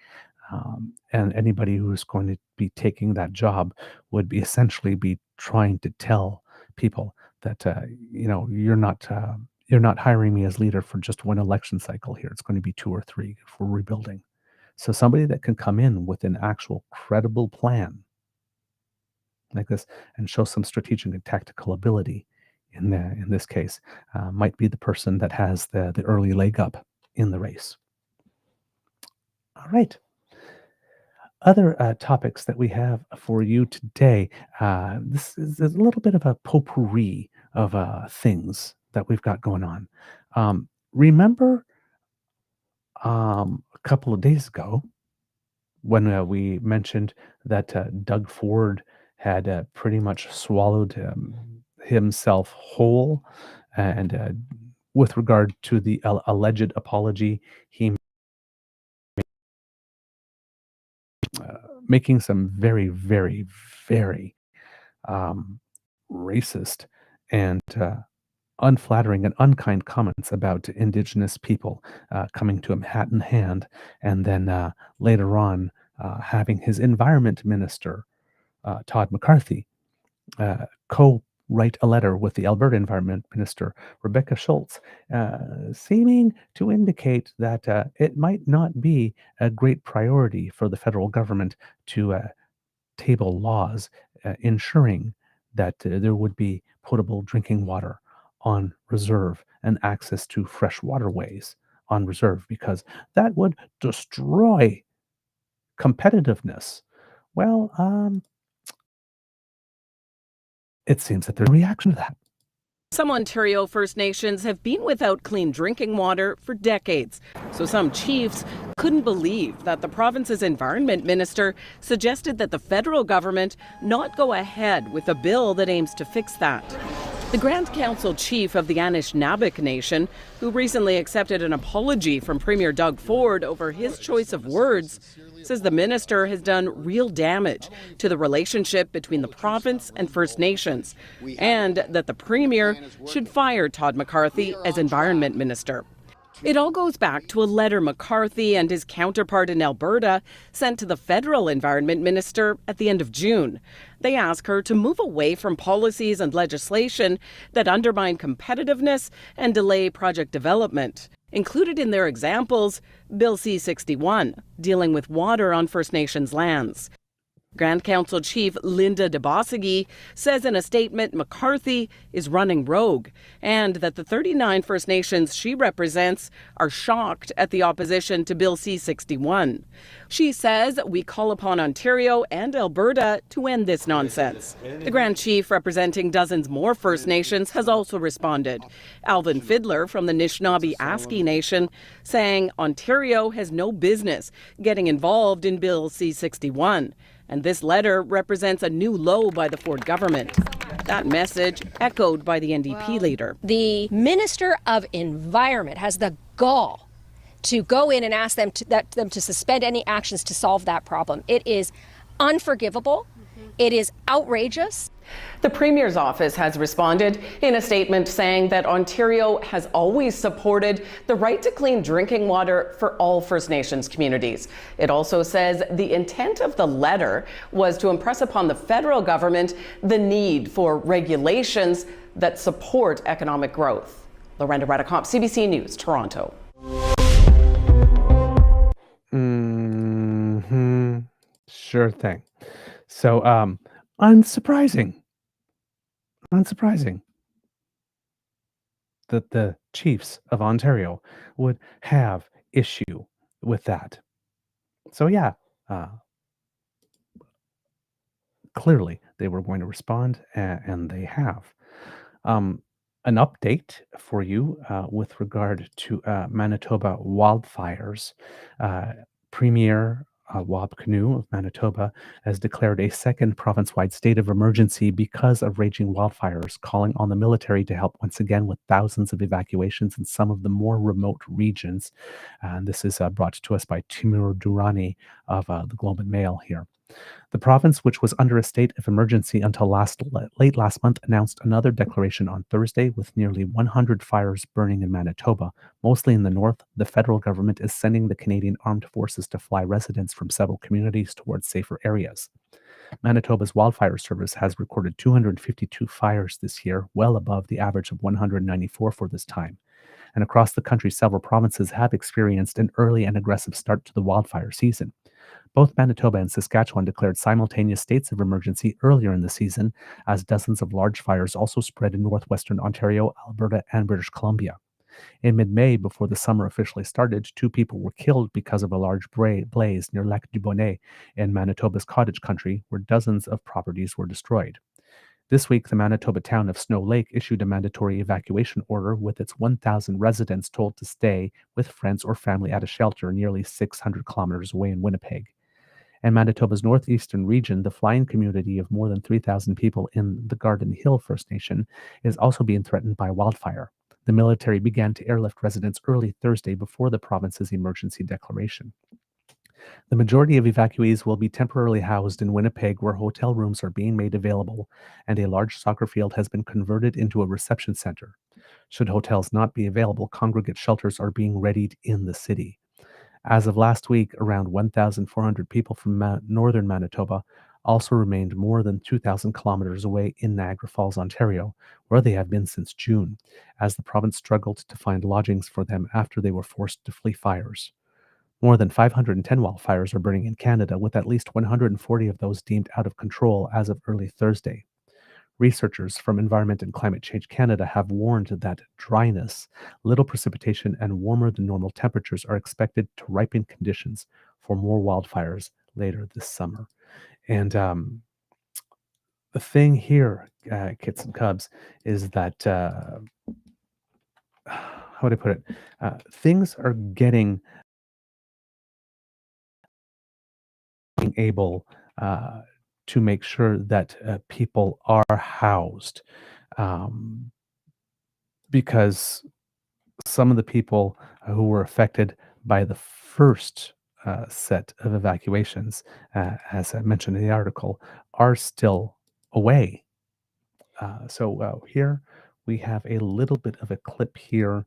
And anybody who's going to be taking that job would be essentially be trying to tell people that you're not hiring me as leader for just one election cycle here. It's going to be 2 or 3 if we're rebuilding. So somebody that can come in with an actual credible plan like this and show some strategic and tactical ability in this case might be the person that has the early leg up in the race. All right. Other topics that we have for you today. This is a little bit of a potpourri of things that we've got going on. Remember a couple of days ago when we mentioned that Doug Ford had pretty much swallowed himself whole, and with regard to the alleged apology he making some very, very, very racist and unflattering and unkind comments about Indigenous people coming to him hat in hand, and then later on having his environment minister, Todd McCarthy, co-write a letter with the Alberta Environment Minister, Rebecca Schultz, seeming to indicate that it might not be a great priority for the federal government to table laws ensuring that there would be potable drinking water on reserve and access to fresh waterways on reserve, because that would destroy competitiveness. Well, it seems that there's a reaction to that. Some Ontario First Nations have been without clean drinking water for decades, so some chiefs couldn't believe that the province's environment minister suggested that the federal government not go ahead with a bill that aims to fix that. The Grand Council chief of the Anishinaabe Nation, who recently accepted an apology from Premier Doug Ford over his choice of words, says the minister has done real damage to the relationship between the province and First Nations, and that the Premier should fire Todd McCarthy as Environment Minister. It all goes back to a letter McCarthy and his counterpart in Alberta sent to the federal Environment Minister at the end of June. They ask her to move away from policies and legislation that undermine competitiveness and delay project development. Included in their examples, Bill C-61, dealing with water on First Nations lands. Grand Council Chief Linda DeBossigi says in a statement McCarthy is running rogue, and that the 39 First Nations she represents are shocked at the opposition to Bill C-61. She says we call upon Ontario and Alberta to end this nonsense. The Grand Chief, representing dozens more First Nations, has also responded. Alvin Fiddler from the Anishinaabe-Aski Nation saying Ontario has no business getting involved in Bill C-61. And this letter represents a new low by the Ford government. That message echoed by the NDP leader. The Minister of Environment has the gall to go in and ask them to suspend any actions to solve that problem. It is unforgivable. It is outrageous. The Premier's office has responded in a statement saying that Ontario has always supported the right to clean drinking water for all First Nations communities. It also says the intent of the letter was to impress upon the federal government the need for regulations that support economic growth. Lorenda Radicomp, CBC News, Toronto. Sure thing. So, unsurprising that the chiefs of Ontario would have issue with that. So yeah, clearly they were going to respond, and they have. An update for you with regard to Manitoba wildfires. Premier Wab Kinew of Manitoba has declared a second province-wide state of emergency because of raging wildfires, calling on the military to help once again with thousands of evacuations in some of the more remote regions. And this is brought to us by Timur Durrani of the Globe and Mail here. The province, which was under a state of emergency until late last month, announced another declaration on Thursday with nearly 100 fires burning in Manitoba. Mostly in the north, the federal government is sending the Canadian Armed Forces to fly residents from several communities towards safer areas. Manitoba's wildfire service has recorded 252 fires this year, well above the average of 194 for this time. And across the country, several provinces have experienced an early and aggressive start to the wildfire season. Both Manitoba and Saskatchewan declared simultaneous states of emergency earlier in the season, as dozens of large fires also spread in northwestern Ontario, Alberta, and British Columbia. In mid-May, before the summer officially started, 2 people were killed because of a large blaze near Lac du Bonnet in Manitoba's cottage country, where dozens of properties were destroyed. This week, the Manitoba town of Snow Lake issued a mandatory evacuation order with its 1,000 residents told to stay with friends or family at a shelter nearly 600 kilometers away in Winnipeg. In Manitoba's northeastern region, the flying community of more than 3,000 people in the Garden Hill First Nation is also being threatened by wildfire. The military began to airlift residents early Thursday before the province's emergency declaration. The majority of evacuees will be temporarily housed in Winnipeg, where hotel rooms are being made available, and a large soccer field has been converted into a reception center. Should hotels not be available, congregate shelters are being readied in the city. As of last week, around 1,400 people from northern Manitoba also remained more than 2,000 kilometers away in Niagara Falls, Ontario, where they have been since June, as the province struggled to find lodgings for them after they were forced to flee fires. More than 510 wildfires are burning in Canada, with at least 140 of those deemed out of control as of early Thursday. Researchers from Environment and Climate Change Canada have warned that dryness, little precipitation, and warmer than normal temperatures are expected to ripen conditions for more wildfires later this summer. And the thing here, kits and cubs, is that, how would I put it? Things are getting able to make sure that people are housed, because some of the people who were affected by the first set of evacuations, as I mentioned in the article, are still away. So here we have a little bit of a clip here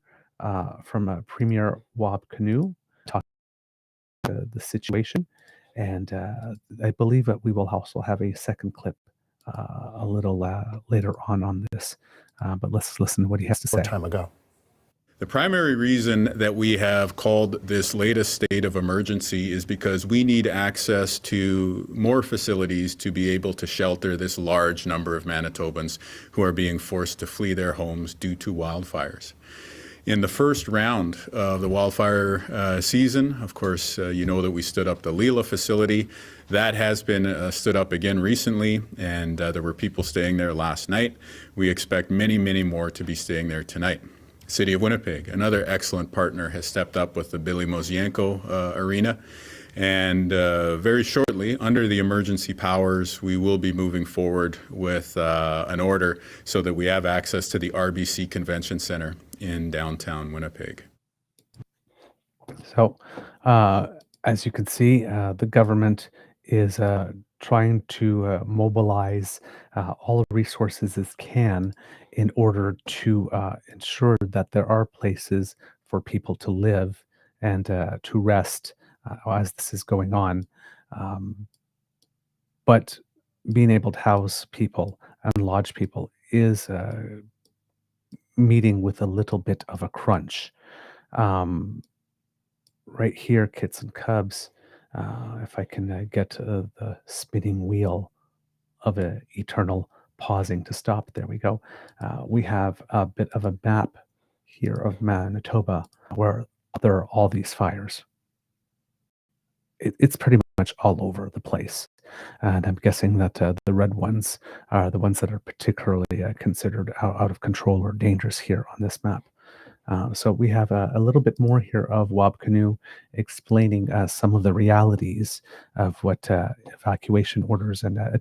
from Premier Wab Kinew talking about the situation. And I believe that we will also have a second clip a little later on this. But let's listen to what he has to say. Time ago. The primary reason that we have called this latest state of emergency is because we need access to more facilities to be able to shelter this large number of Manitobans who are being forced to flee their homes due to wildfires. In the first round of the wildfire season, of course, you know that we stood up the Leela facility. That has been stood up again recently, and there were people staying there last night. We expect many, many more to be staying there tonight. City of Winnipeg, another excellent partner, has stepped up with the Billy Mosienko Arena. And very shortly, under the emergency powers, we will be moving forward with an order so that we have access to the RBC Convention Center in downtown Winnipeg. So, as you can see, the government is trying to mobilize all the resources it can in order to ensure that there are places for people to live and to rest as this is going on. Um, but being able to house people and lodge people is meeting with a little bit of a crunch. Um, right here, kits and cubs. If I can get the spinning wheel of a eternal pausing to stop. There we go. We have a bit of a map here of Manitoba where there are all these fires. It's pretty much all over the place. And I'm guessing that the red ones are the ones that are particularly considered out of control or dangerous here on this map. So we have a little bit more here of Wab Canoe explaining some of the realities of what evacuation orders and the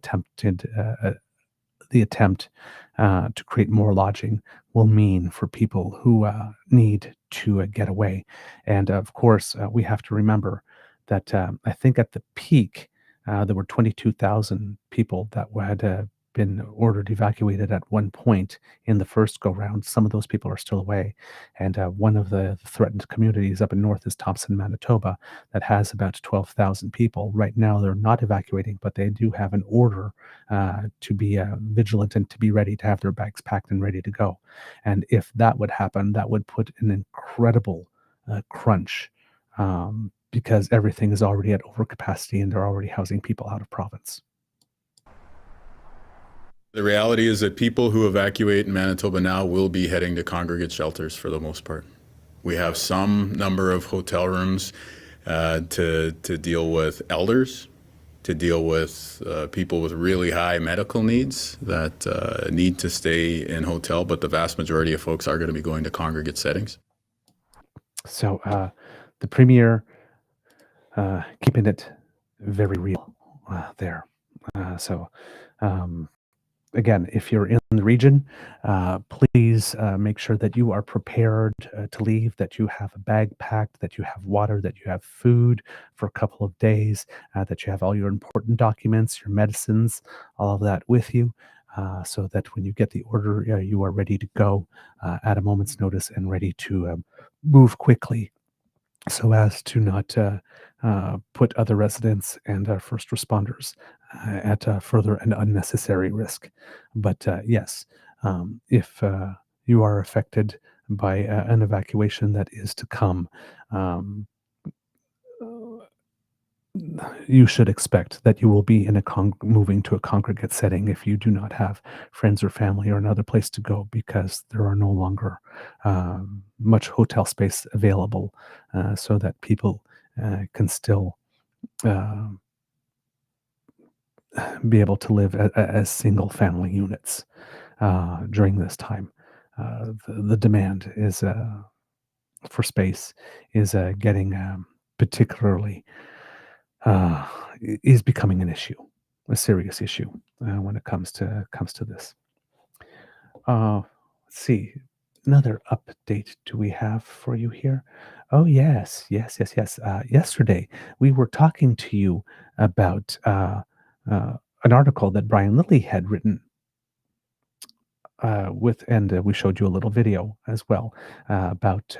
attempt to create more lodging will mean for people who need to get away. And of course, we have to remember that I think at the peak, there were 22,000 people that had been ordered evacuated at one point in the first go round. Some of those people are still away. And one of the threatened communities up in north is Thompson, Manitoba, that has about 12,000 people. Right now, they're not evacuating, but they do have an order to be vigilant and to be ready to have their bags packed and ready to go. And if that would happen, that would put an incredible crunch because everything is already at overcapacity and they're already housing people out of province. The reality is that people who evacuate in Manitoba now will be heading to congregate shelters for the most part. We have some number of hotel rooms to deal with elders, to deal with people with really high medical needs that need to stay in hotel, but the vast majority of folks are going to be going to congregate settings. So the Premier keeping it very real there. Again, if you're in the region, please make sure that you are prepared to leave, that you have a bag packed, that you have water, that you have food for a couple of days, that you have all your important documents, your medicines, all of that with you, so that when you get the order, you are ready to go at a moment's notice and ready to move quickly so as to not put other residents and first responders at further and unnecessary risk. But yes, if you are affected by an evacuation that is to come, you should expect that you will be in moving to a congregate setting if you do not have friends or family or another place to go, because there are no longer much hotel space available so that people can still be able to live as single family units during this time. The demand is for space is getting particularly is becoming an issue, a serious issue when it comes to this. Let's see, another update do we have for you here? Oh yes. Yesterday we were talking to you about an article that Brian Lilly had written and we showed you a little video as well about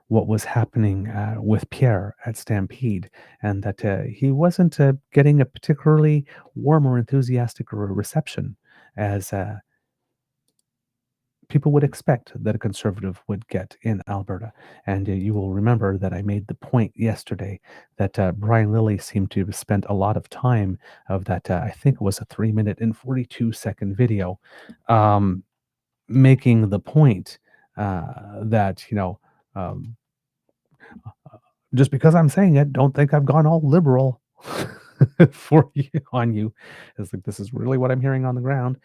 what was happening with Pierre at Stampede, and that he wasn't getting a particularly warm or enthusiastic reception as people would expect that a conservative would get in Alberta. And you will remember that I made the point yesterday that Brian Lilly seemed to have spent a lot of time of that, I think it was a 3-minute and 42-second video, making the point that, just because I'm saying it, don't think I've gone all liberal on you. It's like, this is really what I'm hearing on the ground.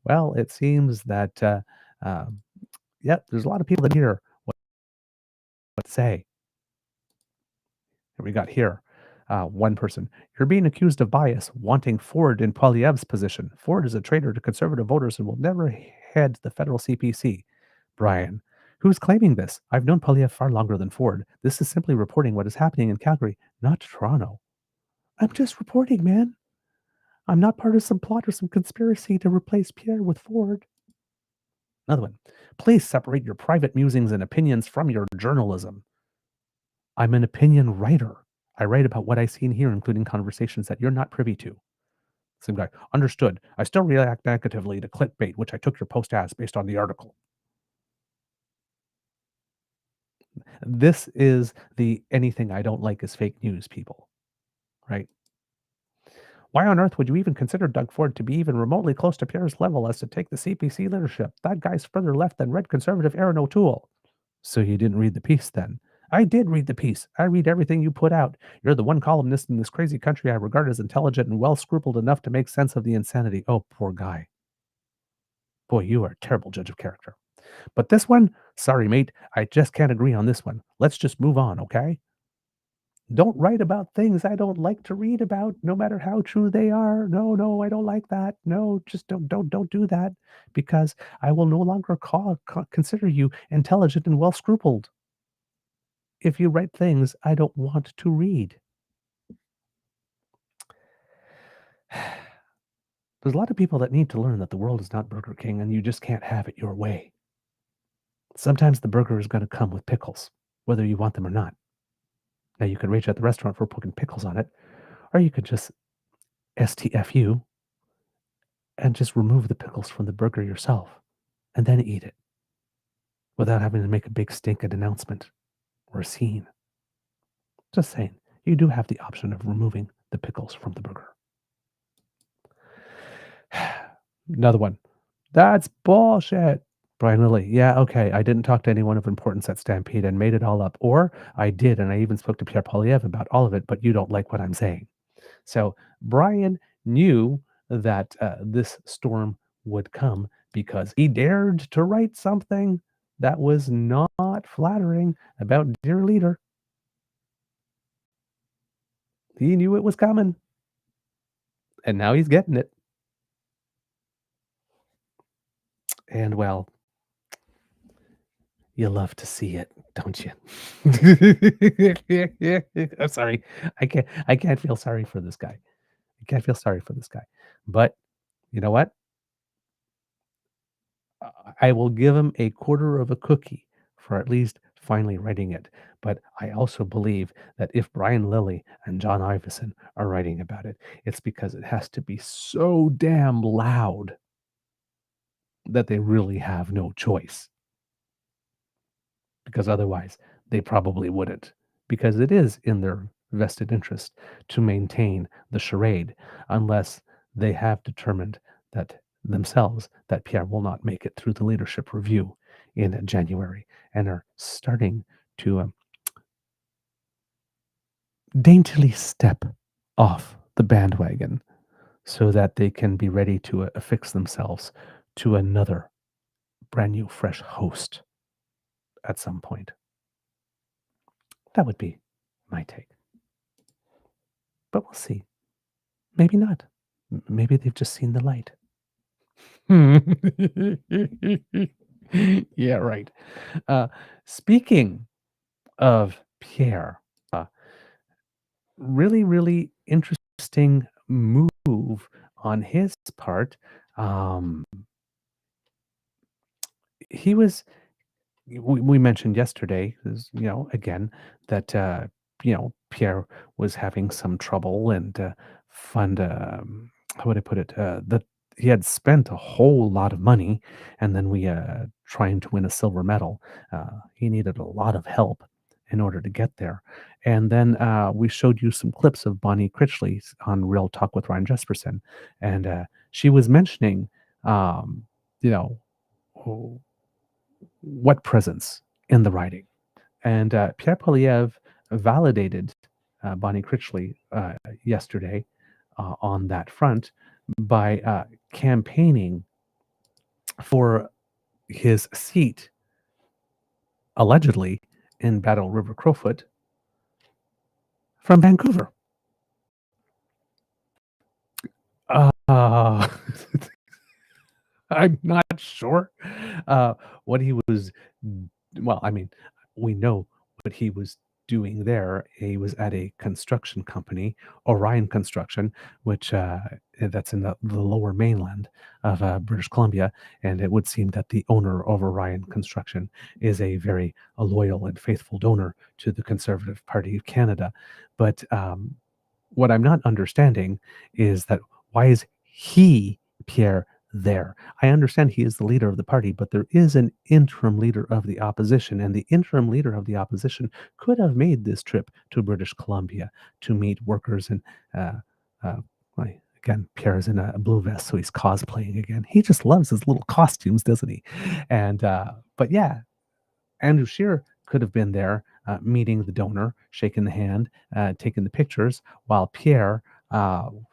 Well, it seems that, there's a lot of people that hear what to say. And we got here, one person, you're being accused of bias, wanting Ford in Poilievre's position. Ford is a traitor to conservative voters and will never head the federal CPC. Brian, who's claiming this? I've known Poilievre far longer than Ford. This is simply reporting what is happening in Calgary, not Toronto. I'm just reporting, man. I'm not part of some plot or some conspiracy to replace Pierre with Ford. Another one. Please separate your private musings and opinions from your journalism. I'm an opinion writer. I write about what I see and hear, including conversations that you're not privy to. Same guy. Understood. I still react negatively to clickbait, which I took your post as based on the article. This is the anything I don't like is fake news people, right? Why on earth would you even consider Doug Ford to be even remotely close to Pierre's level as to take the CPC leadership? That guy's further left than red conservative Aaron O'Toole. So you didn't read the piece then? I did read the piece. I read everything you put out. You're the one columnist in this crazy country I regard as intelligent and well-scrupled enough to make sense of the insanity. Oh, poor guy. Boy, you are a terrible judge of character. But this one, sorry, mate, I just can't agree on this one. Let's just move on, okay? Don't write about things I don't like to read about, no matter how true they are. No, I don't like that. No, just don't do that, because I will no longer consider you intelligent and well-scrupled if you write things I don't want to read. There's a lot of people that need to learn that the world is not Burger King and you just can't have it your way. Sometimes the burger is going to come with pickles, whether you want them or not. Now, you could rage at the restaurant for putting pickles on it, or you could just STFU and just remove the pickles from the burger yourself and then eat it without having to make a big stinking announcement or a scene. Just saying, you do have the option of removing the pickles from the burger. Another one. That's bullshit. Brian Lilly. Yeah, okay. I didn't talk to anyone of importance at Stampede and made it all up. Or I did, and I even spoke to Pierre Poilievre about all of it, but you don't like what I'm saying. So Brian knew that this storm would come because he dared to write something that was not flattering about dear leader. He knew it was coming. And now he's getting it. And well, you love to see it, don't you? I'm sorry. I can't feel sorry for this guy. I can't feel sorry for this guy. But you know what? I will give him a quarter of a cookie for at least finally writing it. But I also believe that if Brian Lilly and John Iveson are writing about it, it's because it has to be so damn loud that they really have no choice. Because otherwise, they probably wouldn't. Because it is in their vested interest to maintain the charade unless they have determined that themselves that Pierre will not make it through the leadership review in January and are starting to daintily step off the bandwagon so that they can be ready to affix themselves to another brand new fresh host at some point. That would be my take. But we'll see. Maybe not. Maybe they've just seen the light. Yeah, right. Speaking of Pierre, really interesting move on his part. He was. We mentioned yesterday, again, that Pierre was having some trouble and how would I put it? That he had spent a whole lot of money, and then we trying to win a silver medal. He needed a lot of help in order to get there. And then we showed you some clips of Bonnie Critchley on Real Talk with Ryan Jesperson, and she was mentioning, what presence in the writing. And Pierre Poilievre validated Bonnie Critchley yesterday on that front by campaigning for his seat, allegedly, in Battle River Crowfoot from Vancouver. I'm not sure what he was. Well, I mean, we know what he was doing there? He was at a construction company, Orion Construction, which that's in the lower mainland of British Columbia, and it would seem that the owner of Orion Construction is a very loyal and faithful donor to the Conservative Party of Canada. But what I'm not understanding is that why is he, Pierre, there? I understand he is the leader of the party, but there is an interim leader of the opposition, and the interim leader of the opposition could have made this trip to British Columbia to meet workers. And again, Pierre is in a blue vest, so he's cosplaying again. He just loves his little costumes, doesn't he? And but yeah, Andrew Scheer could have been there meeting the donor, shaking the hand, taking the pictures, while Pierre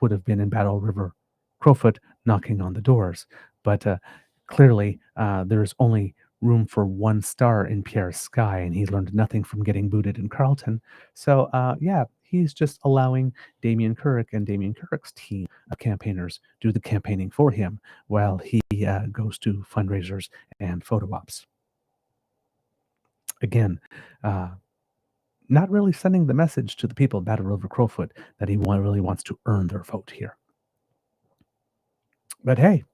would have been in Battle River Crowfoot knocking on the doors. But clearly, there's only room for one star in Pierre's sky, and he learned nothing from getting booted in Carleton. So, yeah, he's just allowing Damien Carrick and Damien Carrick's team of campaigners do the campaigning for him while he goes to fundraisers and photo ops. Again, not really sending the message to the people of Battle River Crowfoot that he really wants to earn their vote here. But hey,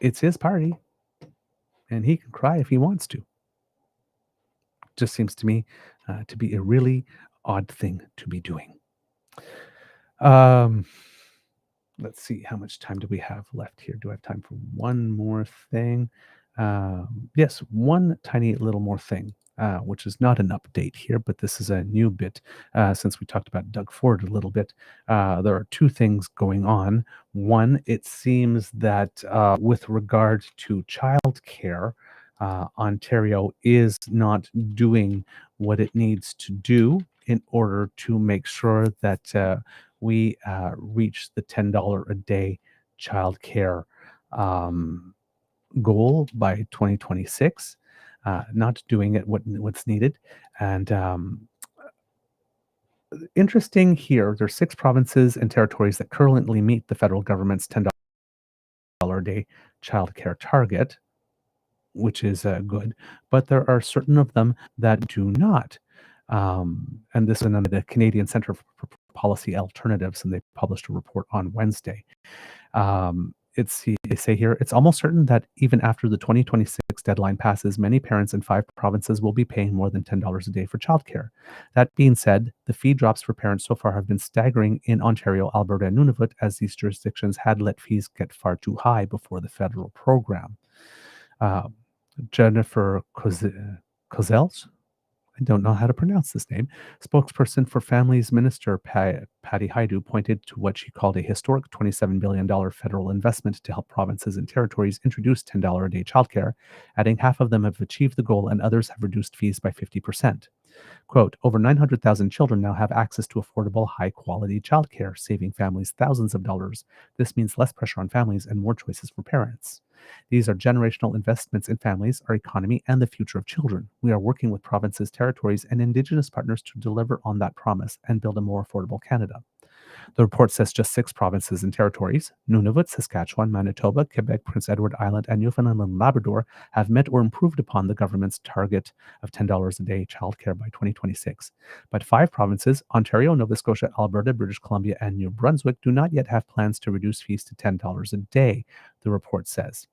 it's his party, and he can cry if he wants to. Just seems to me to be a really odd thing to be doing. Let's see, how much time do we have left here? Do I have time for one more thing? Yes, one tiny little more thing. Which is not an update here, but this is a new bit since we talked about Doug Ford a little bit. There are two things going on. One, it seems that with regard to childcare, Ontario is not doing what it needs to do in order to make sure that we reach the $10 a day childcare goal by 2026. Not doing it what's needed. And interesting here, there's 6 provinces and territories that currently meet the federal government's $10 a day childcare target, which is good, but there are certain of them that do not. And this is under the Canadian Centre for Policy Alternatives, and they published a report on Wednesday. They say here, it's almost certain that even after the 2026 deadline passes, many parents in 5 provinces will be paying more than $10 a day for childcare. That being said, the fee drops for parents so far have been staggering in Ontario, Alberta, and Nunavut, as these jurisdictions had let fees get far too high before the federal program. Jennifer Cozels, I don't know how to pronounce this name, spokesperson for Families Minister Patty Hajdu, pointed to what she called a historic $27 billion federal investment to help provinces and territories introduce $10 a day childcare, adding half of them have achieved the goal and others have reduced fees by 50%. Quote, over 900,000 children now have access to affordable, high-quality childcare, saving families thousands of dollars. This means less pressure on families and more choices for parents. These are generational investments in families, our economy, and the future of children. We are working with provinces, territories, and Indigenous partners to deliver on that promise and build a more affordable Canada. The report says just 6 provinces and territories, Nunavut, Saskatchewan, Manitoba, Quebec, Prince Edward Island, and Newfoundland and Labrador, have met or improved upon the government's target of $10 a day childcare by 2026. But 5 provinces, Ontario, Nova Scotia, Alberta, British Columbia, and New Brunswick, do not yet have plans to reduce fees to $10 a day, the report says.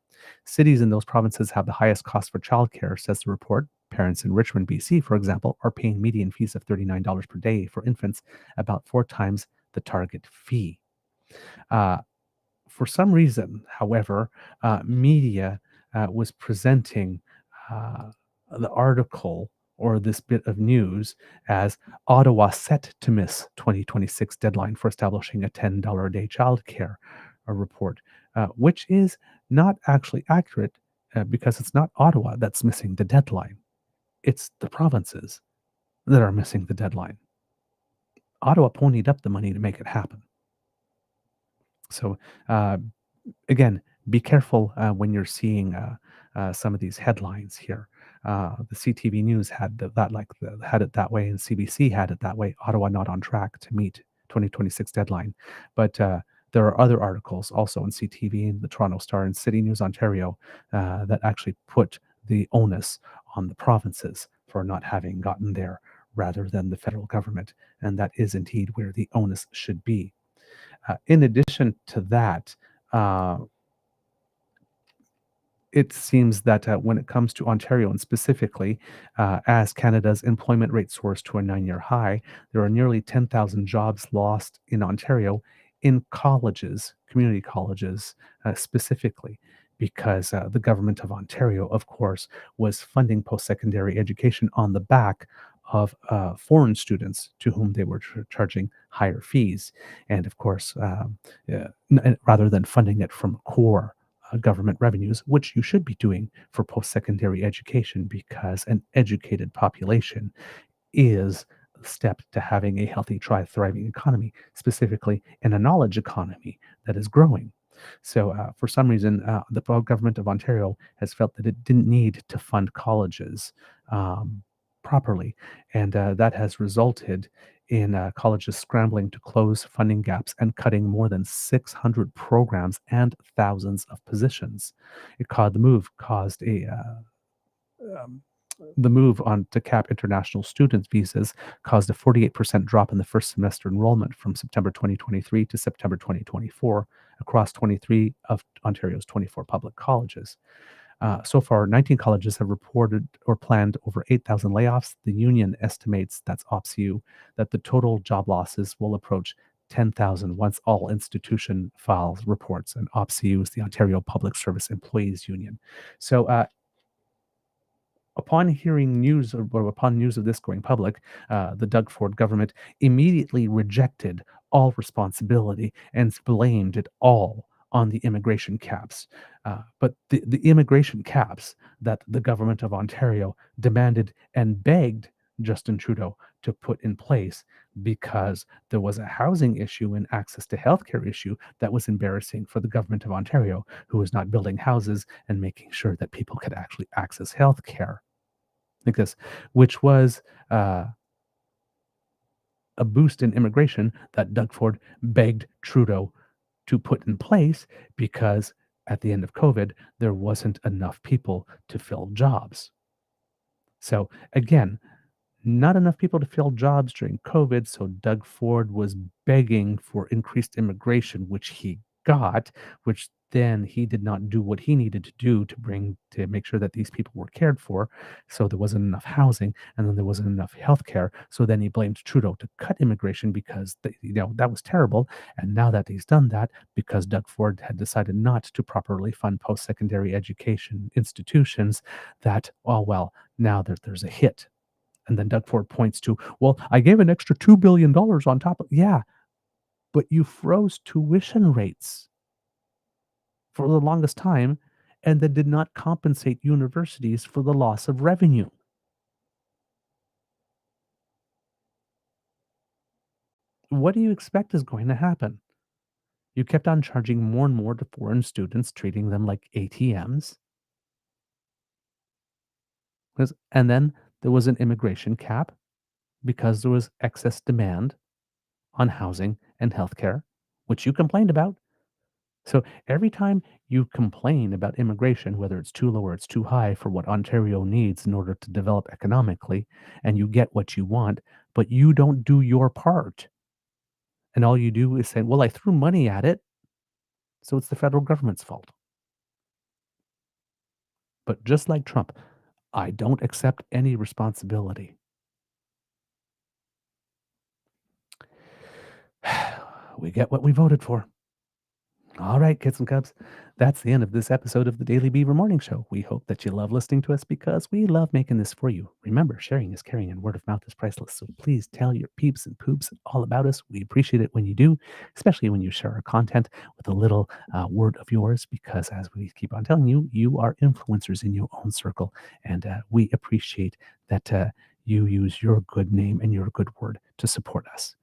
Cities in those provinces have the highest cost for childcare, says the report. Parents in Richmond, BC, for example, are paying median fees of $39 per day for infants, about 4 times the target fee. For some reason, however, media was presenting the article or this bit of news as Ottawa set to miss 2026 deadline for establishing a $10 a day childcare report, which is not actually accurate because it's not Ottawa that's missing the deadline. It's the provinces that are missing the deadline. Ottawa ponied up the money to make it happen. So again, be careful when you're seeing some of these headlines here. The CTV News had had it that way, and CBC had it that way. Ottawa not on track to meet 2026 deadline, but there are other articles also in CTV and the Toronto Star and City News Ontario that actually put the onus on the provinces for not having gotten there rather than the federal government. And that is indeed where the onus should be. In addition to that, it seems that when it comes to Ontario and specifically, as Canada's employment rate soars to a 9-year high, there are nearly 10,000 jobs lost in Ontario in colleges, community colleges specifically, because the government of Ontario, of course, was funding post-secondary education on the back of foreign students to whom they were charging higher fees. And of course, rather than funding it from core government revenues, which you should be doing for post-secondary education, because an educated population is the step to having a healthy, thriving economy, specifically in a knowledge economy that is growing. So for some reason, the government of Ontario has felt that it didn't need to fund colleges properly, and that has resulted in colleges scrambling to close funding gaps and cutting more than 600 programs and thousands of positions. The move on to cap international students' visas caused a 48% drop in the first semester enrollment from September 2023 to September 2024 across 23 of Ontario's 24 public colleges. So far, 19 colleges have reported or planned over 8,000 layoffs. The union estimates, that's OPSU, that the total job losses will approach 10,000 once all institution files reports. And OPSU is the Ontario Public Service Employees Union. So upon news of this going public, the Doug Ford government immediately rejected all responsibility and blamed it all on the immigration caps. But the immigration caps that the government of Ontario demanded and begged Justin Trudeau to put in place because there was a housing issue and access to healthcare issue that was embarrassing for the government of Ontario, who was not building houses and making sure that people could actually access healthcare like this, which was a boost in immigration that Doug Ford begged Trudeau to put in place because at the end of COVID, there wasn't enough people to fill jobs. So again, not enough people to fill jobs during COVID, so Doug Ford was begging for increased immigration, which he got, which then he did not do what he needed to do to make sure that these people were cared for. So there wasn't enough housing, and then there wasn't enough healthcare. So then he blamed Trudeau to cut immigration because that was terrible. And now that he's done that, because Doug Ford had decided not to properly fund post-secondary education institutions, that now there's a hit. And then Doug Ford points to, I gave an extra $2 billion on top of, yeah, but you froze tuition rates for the longest time and then did not compensate universities for the loss of revenue. What do you expect is going to happen? You kept on charging more and more to foreign students, treating them like ATMs. And then there was an immigration cap because there was excess demand on housing and healthcare, which you complained about. So every time you complain about immigration, whether it's too low or it's too high for what Ontario needs in order to develop economically, and you get what you want, but you don't do your part. And all you do is say, I threw money at it, so it's the federal government's fault. But just like Trump, I don't accept any responsibility. We get what we voted for. All right, kids and cubs, that's the end of this episode of the Daily Beaver Morning Show. We hope that you love listening to us because we love making this for you. Remember, sharing is caring and word of mouth is priceless. So please tell your peeps and poops all about us. We appreciate it when you do, especially when you share our content with a little word of yours, because as we keep on telling you, you are influencers in your own circle. And we appreciate that you use your good name and your good word to support us.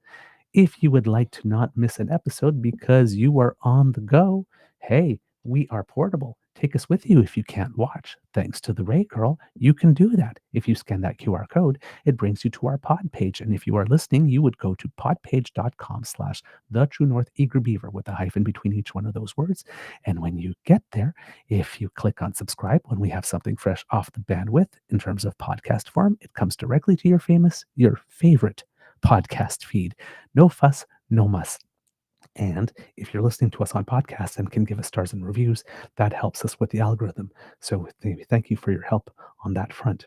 If you would like to not miss an episode because you are on the go, hey, we are portable. take us with you if you can't watch. Thanks to the Ray Girl, you can do that. If you scan that QR code, it brings you to our pod page. And if you are listening, you would go to podpage.com/thetruenortheagerbeaver with a hyphen between each one of those words. And when you get there, if you click on subscribe, when we have something fresh off the bandwidth in terms of podcast form, it comes directly to your favorite podcast feed. No fuss, no muss. And if you're listening to us on podcasts and can give us stars and reviews, that helps us with the algorithm. So thank you for your help on that front.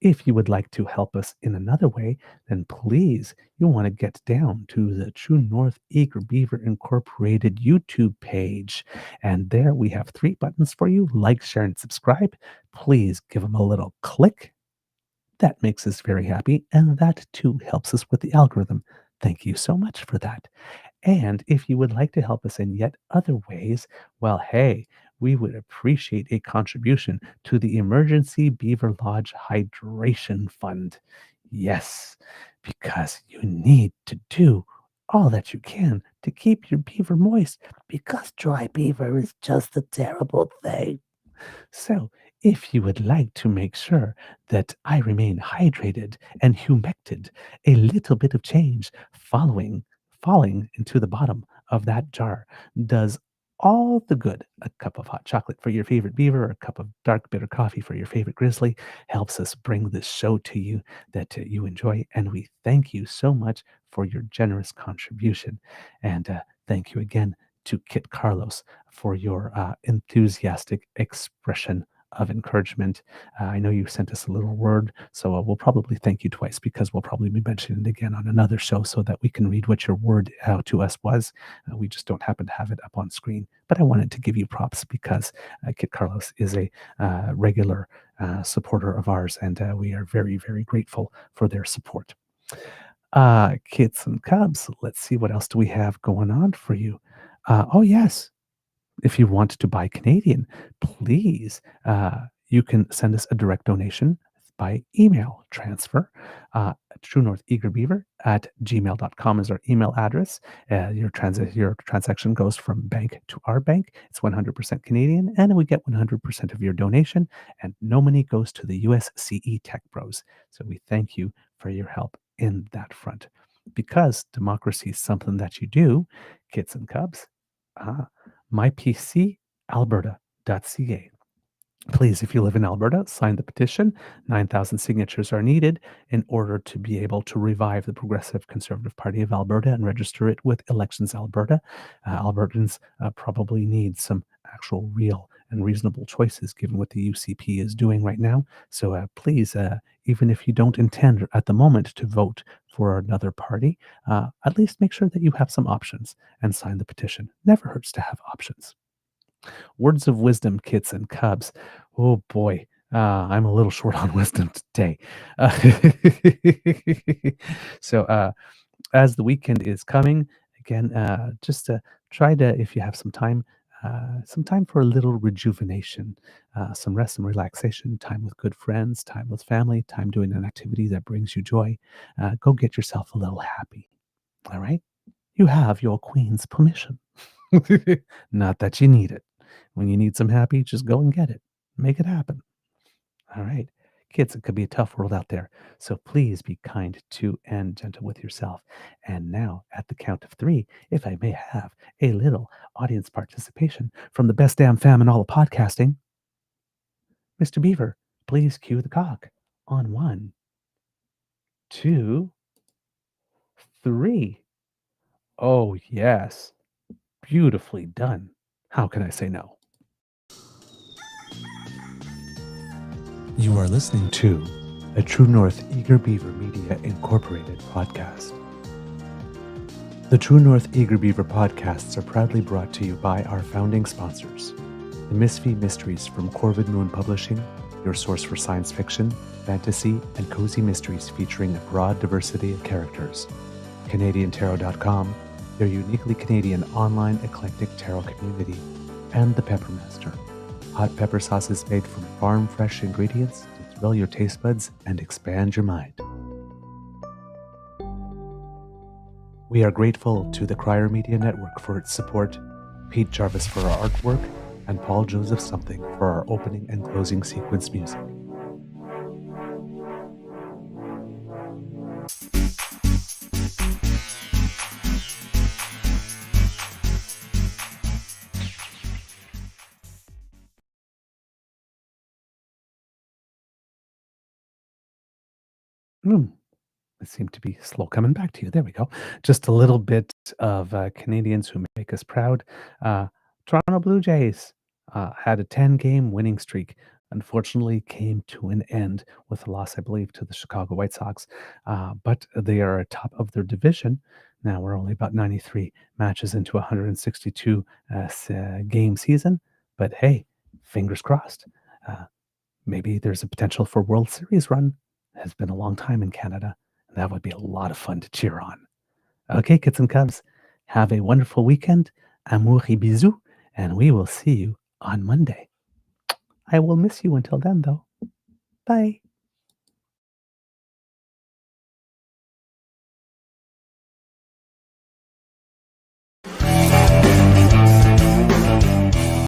If you would like to help us in another way, then please, you want to get down to the True North Eager Beaver Incorporated YouTube page. And there we have 3 buttons for you: like, share, and subscribe. Please give them a little click. That makes us very happy. And that too helps us with the algorithm. Thank you so much for that. And if you would like to help us in yet other ways, well, hey, we would appreciate a contribution to the Emergency Beaver Lodge Hydration Fund. Yes, because you need to do all that you can to keep your beaver moist, because dry beaver is just a terrible thing. So, if you would like to make sure that I remain hydrated and humected, a little bit of change falling into the bottom of that jar does all the good. A cup of hot chocolate for your favorite beaver, or a cup of dark bitter coffee for your favorite grizzly, helps us bring this show to you that you enjoy. And we thank you so much for your generous contribution. And thank you again to Kit Carlos for your enthusiastic expression of encouragement. I know you sent us a little word, so we'll probably thank you twice, because we'll probably be mentioning it again on another show so that we can read what your word out to us was. We just don't happen to have it up on screen. But I wanted to give you props because Kit Carlos is a regular supporter of ours, and we are very, very grateful for their support. Kids and Cubs, let's see, what else do we have going on for you? Oh, yes. If you want to buy Canadian, please, you can send us a direct donation by email transfer. truenortheagerbeaver@gmail.com is our email address. Your transaction goes from bank to our bank. It's 100% Canadian, and we get 100% of your donation, and no money goes to the USCE Tech Bros. So we thank you for your help in that front. Because democracy is something that you do, kids and cubs, mypcalberta.ca. Please, if you live in Alberta, sign the petition. 9,000 signatures are needed in order to be able to revive the Progressive Conservative Party of Alberta and register it with Elections Alberta. Albertans probably need some actual real and reasonable choices given what the UCP is doing right now. So please, even if you don't intend at the moment to vote for another party, at least make sure that you have some options and sign the petition. Never hurts to have options. Words of wisdom, kids and cubs. Oh boy, I'm a little short on wisdom today. So as the weekend is coming, again, just try to, if you have some time for a little rejuvenation, some rest, some relaxation, time with good friends, time with family, time doing an activity that brings you joy. Go get yourself a little happy. All right? You have your queen's permission. Not that you need it. When you need some happy, just go and get it. Make it happen. All right. Kids, it could be a tough world out there. So please be kind to and gentle with yourself. And now, at the count of 3, if I may have a little audience participation from the best damn fam in all of podcasting, Mr. Beaver, please cue the cock on 1, 2, 3. Oh, yes. Beautifully done. How can I say no? You are listening to a True North Eager Beaver Media Incorporated podcast. The True North Eager Beaver podcasts are proudly brought to you by our founding sponsors, the Misfit Mysteries from Corvid Moon Publishing, your source for science fiction, fantasy, and cozy mysteries featuring a broad diversity of characters, CanadianTarot.com, their uniquely Canadian online eclectic tarot community, and the Peppermaster, hot pepper sauces made from farm-fresh ingredients to thrill your taste buds and expand your mind. We are grateful to the Crier Media Network for its support, Pete Jarvis for our artwork, and Paul Joseph Something for our opening and closing sequence music. It seemed to be slow coming back to you. There we go. Just a little bit of Canadians who make us proud. Toronto Blue Jays had a 10-game winning streak. Unfortunately, came to an end with a loss, I believe, to the Chicago White Sox. But they are atop of their division. Now we're only about 93 matches into a 162 game season. But hey, fingers crossed. Maybe there's a potential for World Series run. It has been a long time in Canada. That would be a lot of fun to cheer on. Okay, kids and cubs, have a wonderful weekend. Amour et bisous, and we will see you on Monday. I will miss you until then, though. Bye.